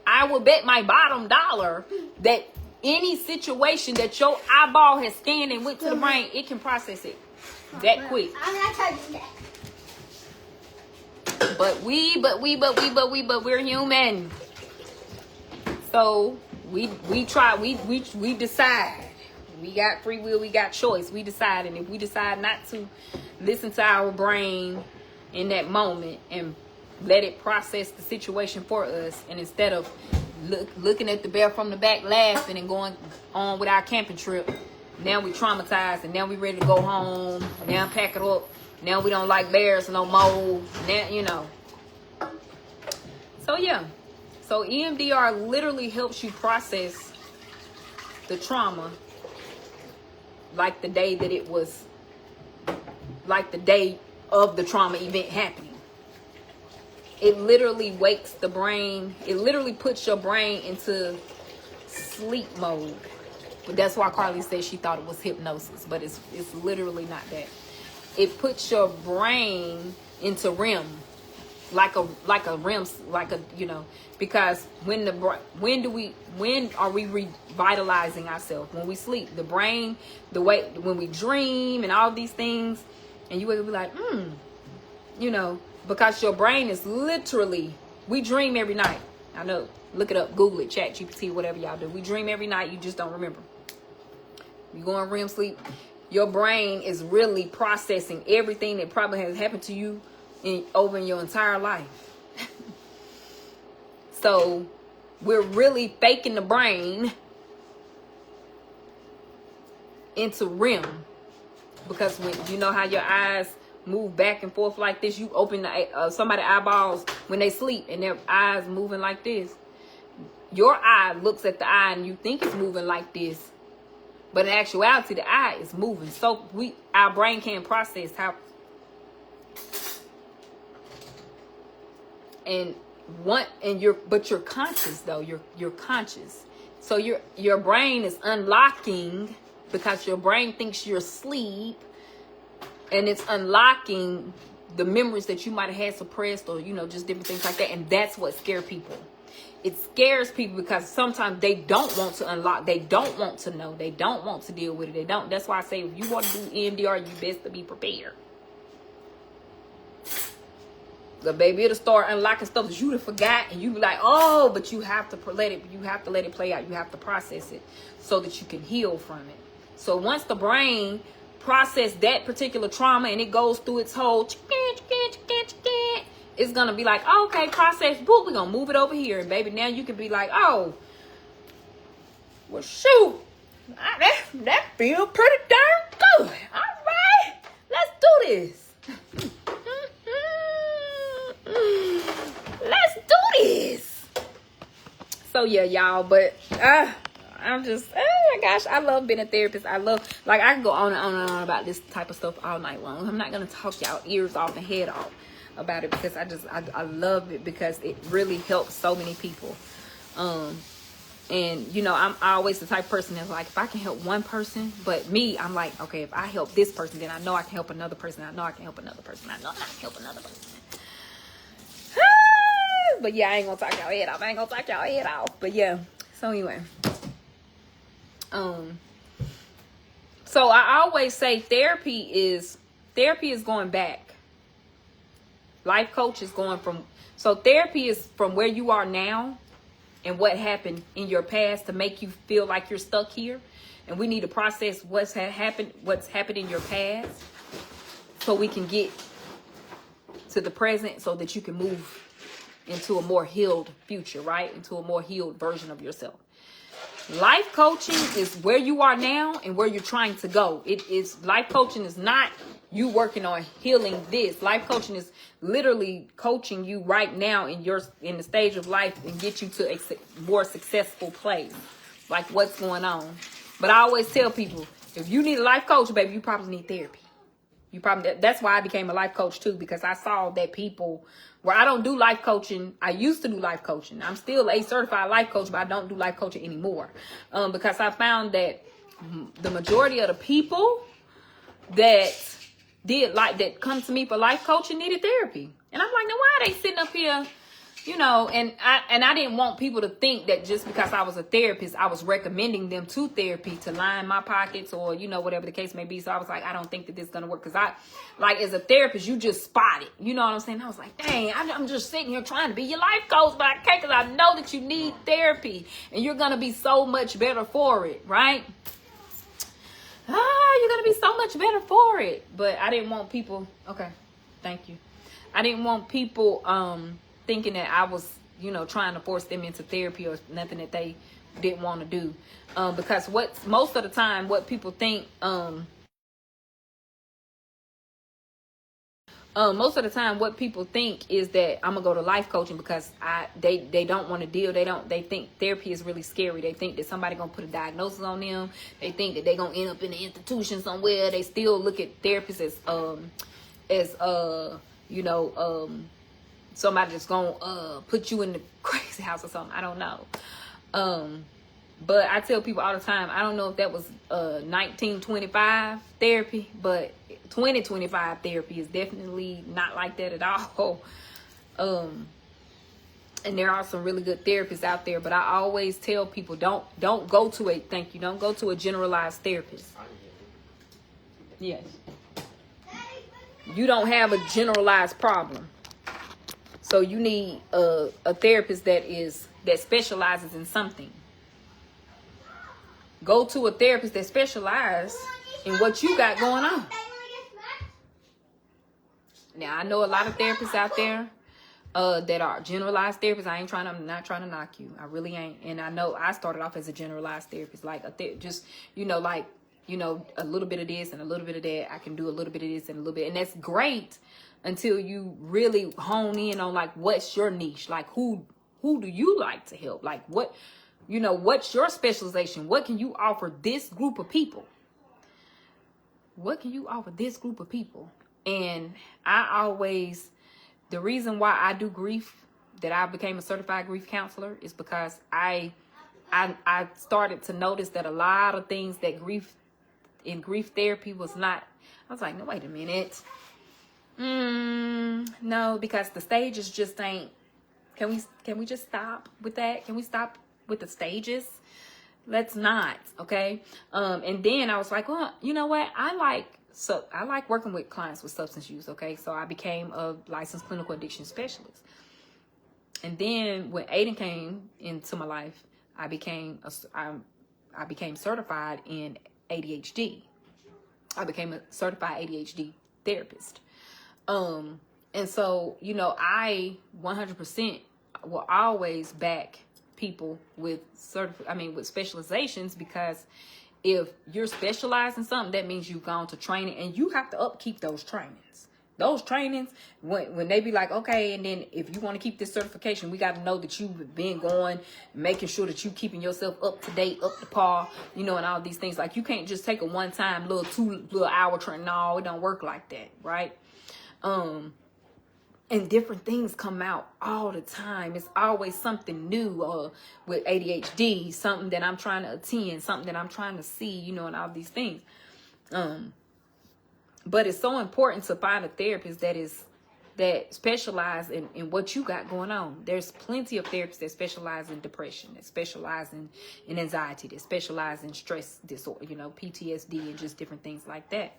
I will bet my bottom dollar that any situation that your eyeball has scanned and went to the brain, it can process it that quick. I'm not touching that. But we're human. So we decide. We got free will, we got choice. We decide, and if we decide not to listen to our brain in that moment and let it process the situation for us, and instead of looking at the bear from the back, laughing and going on with our camping trip, now we traumatized, and now we ready to go home. Now pack it up. Now we don't like bears no more. Now, So yeah. So EMDR literally helps you process the trauma like the day that it was, like the day of the trauma event happening. It literally wakes the brain. It literally puts your brain into sleep mode. But that's why Carly said she thought it was hypnosis, but it's literally not that. It puts your brain into REM, like a REM, because when are we revitalizing ourselves? When we sleep, the brain, when we dream and all these things, and you will be like, because your brain is literally, we dream every night. I know, look it up, Google it, chat, GPT, whatever y'all do. We dream every night, you just don't remember. You go in REM sleep, your brain is really processing everything that probably has happened to you over in your entire life. So we're really faking the brain into REM, because when you know how your eyes move back and forth like this, you open somebody's eyeballs when they sleep and their eyes moving like this. Your eye looks at the eye and you think it's moving like this, but in actuality the eye is moving. So our brain can't process how. And but you're conscious though. You're conscious. So your brain is unlocking because your brain thinks you're asleep, and it's unlocking the memories that you might have had suppressed, or just different things like that. And that's what scares people. It scares people because sometimes they don't want to unlock, they don't want to know, they don't want to deal with it. That's why I say, if you want to do EMDR, you best to be prepared. The baby, it'll start unlocking stuff that you have forgot, and you be like, oh, but you have to let it play out. You have to process it so that you can heal from it. So once the brain process that particular trauma and it goes through its whole, it's gonna be like, oh, okay, process, boop, we're gonna move it over here. And baby, now you can be like, oh, well, shoot, that feels pretty darn good. All right, let's do this. Let's do this. So yeah, y'all, but I'm just, oh my gosh, I love being a therapist. I can go on and on and on about this type of stuff all night long. I'm not gonna talk y'all ears off and head off about it, because I love it, because it really helps so many people. And I'm always the type of person that's like, if I can help one person, but me, I'm like, okay, if I help this person, then I know I can help another person. I know I can help another person. I know I can help another person. But yeah, I ain't gonna talk y'all head off. But yeah, so anyway, so I always say therapy is going back. Life coach is going from, so therapy is from where you are now and what happened in your past to make you feel like you're stuck here. And we need to process what's happened in your past, so we can get to the present, so that you can move into a more healed future, right? Into a more healed version of yourself. Life coaching is where you are now and where you're trying to go. Life coaching is not you working on healing this. Life coaching is literally coaching you right now in the stage of life and get you to a more successful place. Like what's going on. But I always tell people, if you need a life coach, baby, you probably need therapy. That's why I became a life coach too, because I saw that people where I don't do life coaching. I used to do life coaching. I'm still a certified life coach, but I don't do life coaching anymore. Because I found that the majority of the people that come to me for life coaching needed therapy. And I'm like, now why are they sitting up here? And I didn't want people to think that just because I was a therapist, I was recommending them to therapy to line my pockets or, whatever the case may be. So I was like, I don't think that this is going to work. Because as a therapist, you just spot it. You know what I'm saying? I was like, dang, I'm just sitting here trying to be your life coach, but I can't, because I know that you need therapy and you're going to be so much better for it, right? You're going to be so much better for it. But I didn't want people, okay, thank you. I didn't want people, thinking that I was, trying to force them into therapy or nothing that they didn't want to do. Because most of the time, what people think, is that I'm gonna go to life coaching because they don't want to deal. They think therapy is really scary. They think that somebody gonna put a diagnosis on them. They think that they gonna end up in an institution somewhere. They still look at therapists as somebody that's gonna put you in the crazy house or something. I don't know. But I tell people all the time, I don't know if that was 1925 therapy, but 2025 therapy is definitely not like that at all. And there are some really good therapists out there, but I always tell people, don't go to a generalized therapist. Yes. You don't have a generalized problem. So you need a therapist that specializes in something. Go to a therapist that specializes in what you got going on. Now, I know a lot of therapists out there that are generalized therapists. I'm not trying to knock you. I really ain't. And I know I started off as a generalized therapist, like a little bit of this and a little bit of that. I can do a little bit of this and a little bit. And that's great until you really hone in on like what's your niche, like who do you like to help, like what's your specialization, what can you offer this group of people, and the reason why I do grief that I became a certified grief counselor is because I started to notice that a lot of things that grief therapy was not. I was like, no, wait a minute. No, because the stages just ain't. Can we just stop with that? Can we stop with the stages? Let's not, okay? And then I was like, well, you know what? I like working with clients with substance use, okay? So I became a licensed clinical addiction specialist. And then when Ayden came into my life, I became certified in ADHD. I became a certified ADHD therapist. And so, you know, I 100% will always back people with with specializations, because if you're specialized in something, that means you've gone to training, and you have to upkeep those trainings. Those trainings, when they be like, okay, and then if you want to keep this certification, we got to know that you've been going, making sure that you keeping yourself up to date, up to par, you know, and all these things. Like, you can't just take a one-time little hour training. No, it don't work like that, right? And different things come out all the time. It's always something new with ADHD, something that I'm trying to attend, something that I'm trying to see, you know, and all these things. But it's so important to find a therapist that specialize in what you got going on. There's plenty of therapists that specialize in depression, that specialize in anxiety, that specialize in stress disorder, you know, PTSD, and just different things like that.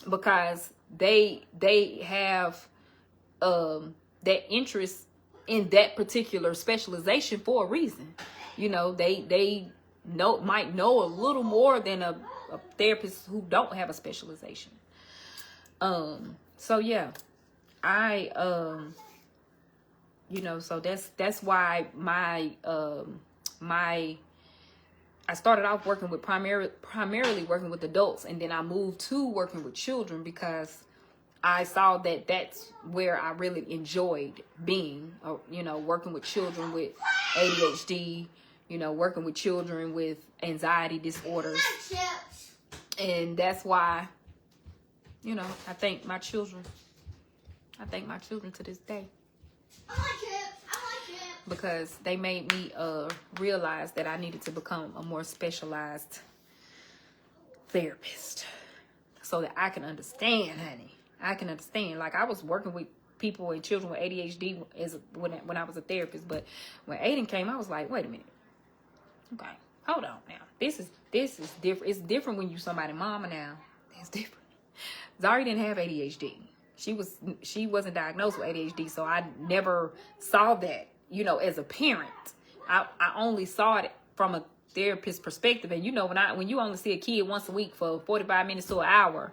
Because they have that interest in that particular specialization for a reason. You know, they might know a little more than a therapist who don't have a specialization. So yeah, you know, so that's why I started off working with primarily working with adults, and then I moved to working with children because I saw that that's where I really enjoyed being, you know, working with children with ADHD, you know, working with children with anxiety disorders. And that's why, you know, I thank my children to this day. Because they made me realize that I needed to become a more specialized therapist so that I can understand, honey. I can understand. Like, I was working with people and children with ADHD when I was a therapist, but when Ayden came, I was like, wait a minute. Okay, hold on now. This is different. It's different when you somebody's mama now. It's different. Zari didn't have ADHD. She wasn't diagnosed with ADHD, so I never saw that. You know, as a parent, I only saw it from a therapist perspective. And you know, when you only see a kid once a week for 45 minutes to an hour,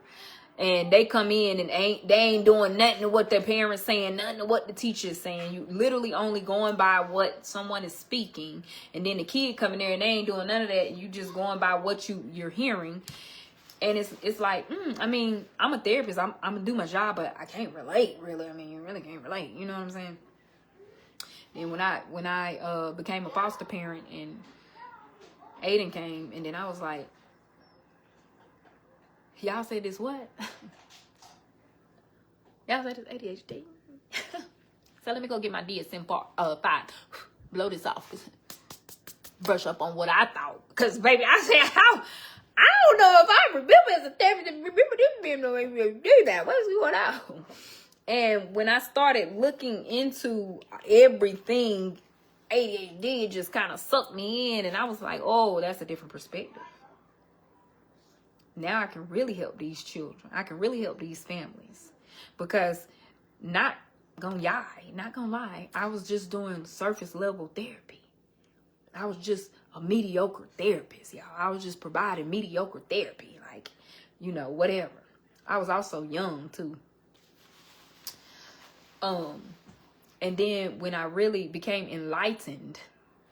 and they come in and they ain't doing nothing to what their parents saying, nothing to what the teacher is saying. You literally only going by what someone is speaking, and then the kid coming there and they ain't doing none of that. You just going by what you're hearing. And it's like, I mean, I'm a therapist. I'm gonna do my job, but I can't relate, really. I mean, you really can't relate. You know what I'm saying? And when I became a foster parent and Ayden came, and then I was like, y'all say this what? Y'all say this ADHD? So let me go get my DSM-5. Blow this off. Brush up on what I thought. Because, baby, I said, I don't know if I remember as a therapist. Remember this being the way we do that. What's going on? And when I started looking into everything ADHD, it just kind of sucked me in. And I was like, oh, that's a different perspective. Now I can really help these children. I can really help these families. Because not gonna lie, I was just doing surface level therapy. I was just a mediocre therapist, y'all. I was just providing mediocre therapy. Like, you know, whatever. I was also young, too. And then when I really became enlightened,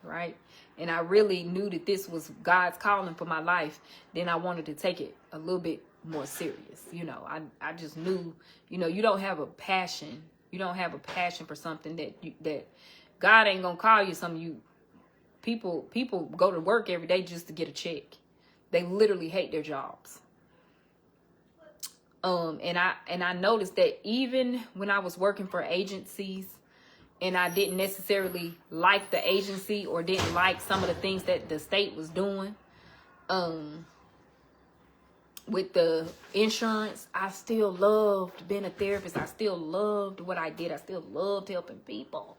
right, and I really knew that this was God's calling for my life, then I wanted to take it a little bit more serious. You know, I just knew, you know, you don't have a passion. You don't have a passion for something that God ain't gonna call you something. People go to work every day just to get a check. They literally hate their jobs. And I noticed that even when I was working for agencies, and I didn't necessarily like the agency or didn't like some of the things that the state was doing. With the insurance, I still loved being a therapist. I still loved what I did. I still loved helping people.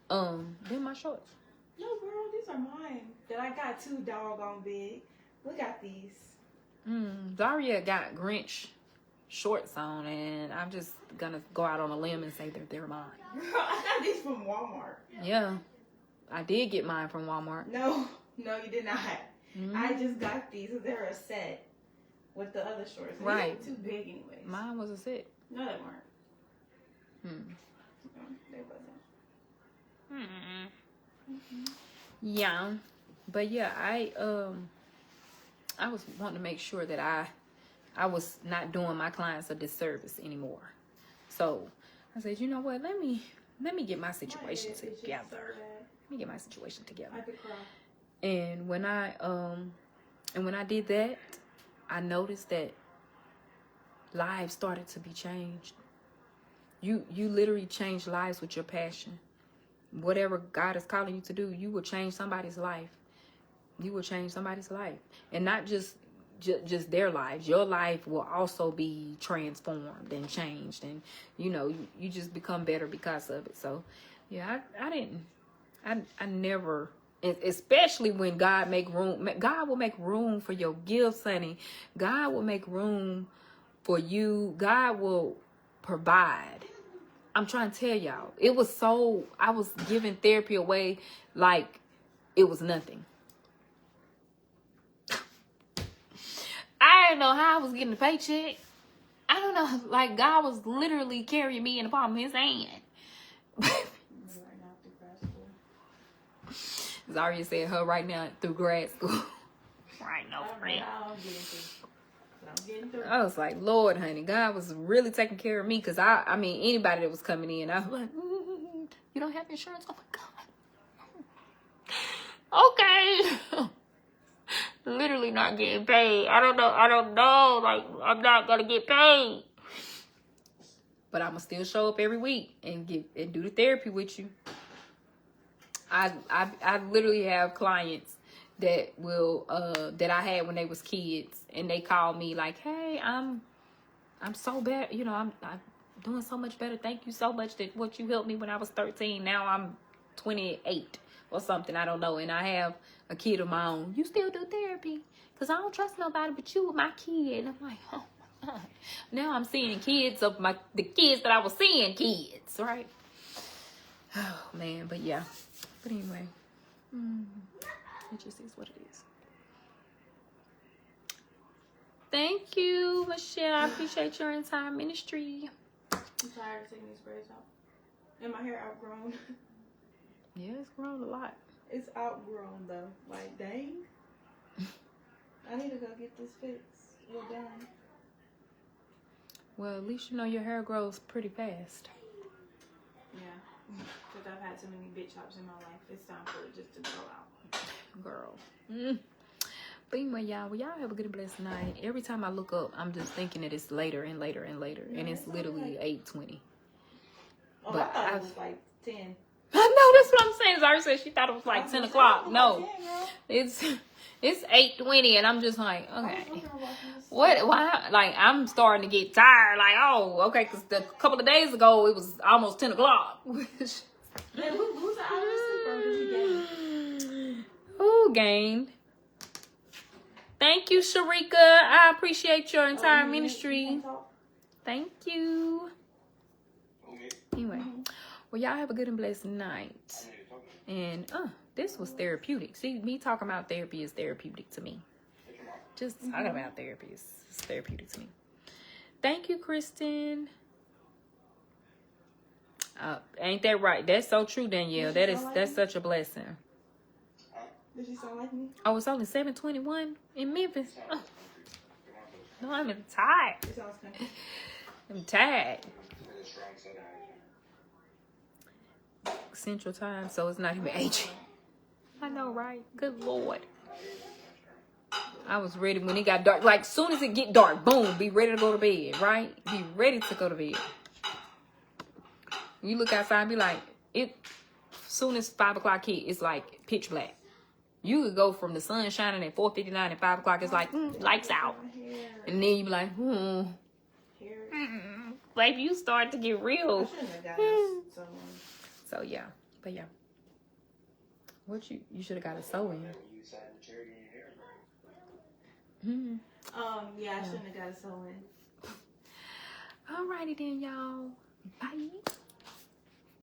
Then my shorts. No, girl, these are mine. That I got too doggone big. Look at these. Zaria got Grinch shorts on, and I'm just gonna go out on a limb and say that they're mine. Girl, I got these from Walmart. Yeah, I did get mine from Walmart. No, you did not. I just got these. They're a set with the other shorts. These Right. are too big anyways. Mine was a set. No, they weren't. No, they wasn't. Yeah, but yeah, I was wanting to make sure that I was not doing my clients a disservice anymore. So I said, you know what? Let me get my situation together. Let me get my situation together. I could cry. And when I did that, I noticed that lives started to be changed. You literally change lives with your passion. Whatever God is calling you to do, you will change somebody's life. You will change somebody's life, and not just their lives. Your life will also be transformed and changed, and you just become better because of it. So, yeah, I never. Especially when God make room. God will make room for your gifts, honey. God will make room for you. God will provide. I'm trying to tell y'all. I was giving therapy away like it was nothing. I didn't know how I was getting a paycheck. I don't know. Like, God was literally carrying me in the palm of his hand. Zaria said her right now through grad school. Right now, friend. I was like, Lord, honey, God was really taking care of me. Because, I mean, anybody that was coming in, I was like, you don't have insurance? Oh, my God. Okay. Literally not getting paid. I don't know. Like, I'm not going to get paid. But I'm going to still show up every week and do the therapy with you. I literally have clients that will that I had when they was kids, and they call me like, hey, I'm so bad, I'm doing so much better. Thank you so much that what you helped me when I was 13. Now I'm 28 or something, I don't know, and I have a kid of my own. You still do therapy? Because I don't trust nobody but you with my kid. And I'm like, oh my God. Now I'm seeing kids of the kids that I was seeing kids, right? Oh man, but yeah. But anyway, it just is what it is. Thank you, Michelle. I appreciate your entire ministry. I'm tired of taking these braids out. And my hair outgrown. Yeah, it's grown a lot. It's outgrown though. Like, dang. I need to go get this fixed. Well done. Well, at least you know your hair grows pretty fast. Yeah. Because I've had too many bitch chops in my life. It's time for it just to grow out. Girl. But anyway, y'all have a good and blessed night. Every time I look up, I'm just thinking that it's later and later and later. And it's literally 8:20. Oh, But I thought it was like 10. I know, that's what I'm saying. Zari said she thought it was like 10 o'clock. No. It's 8:20, and I'm just like, okay. What? Why? Like, I'm starting to get tired. Like, oh, okay, because a couple of days ago, it was almost 10 o'clock. Man, who's the other sleeper? Who's he getting? Who gained? Thank you, Sharika. I appreciate your entire ministry. Thank you. Anyway, well, y'all have a good and blessed night. And this was therapeutic. See, me talking about therapy is therapeutic to me. Just talking about therapy is therapeutic to me. Thank you, Kristen. Ain't that right? That's so true, Danielle. That's such a blessing. Did she sound like me? Oh, it's only 7:21 in Memphis. Oh. No, I'm tired. It sounds country. I'm tired. Central Time, so it's not even 8. I know, right? Good Lord. I was ready when it got dark. Like, soon as it get dark, boom, be ready to go to bed, right? Be ready to go to bed. You look outside and be like, soon as 5 o'clock hit, it's like pitch black. You could go from the sun shining at 4:59 and 5 o'clock. It's like lights out, and then you be like, Like you start to get I real. shouldn't have gotten someone. So yeah, but yeah. What you should have got a sew-in. Yeah, I shouldn't have got a sew-in. Alrighty then, y'all. Bye.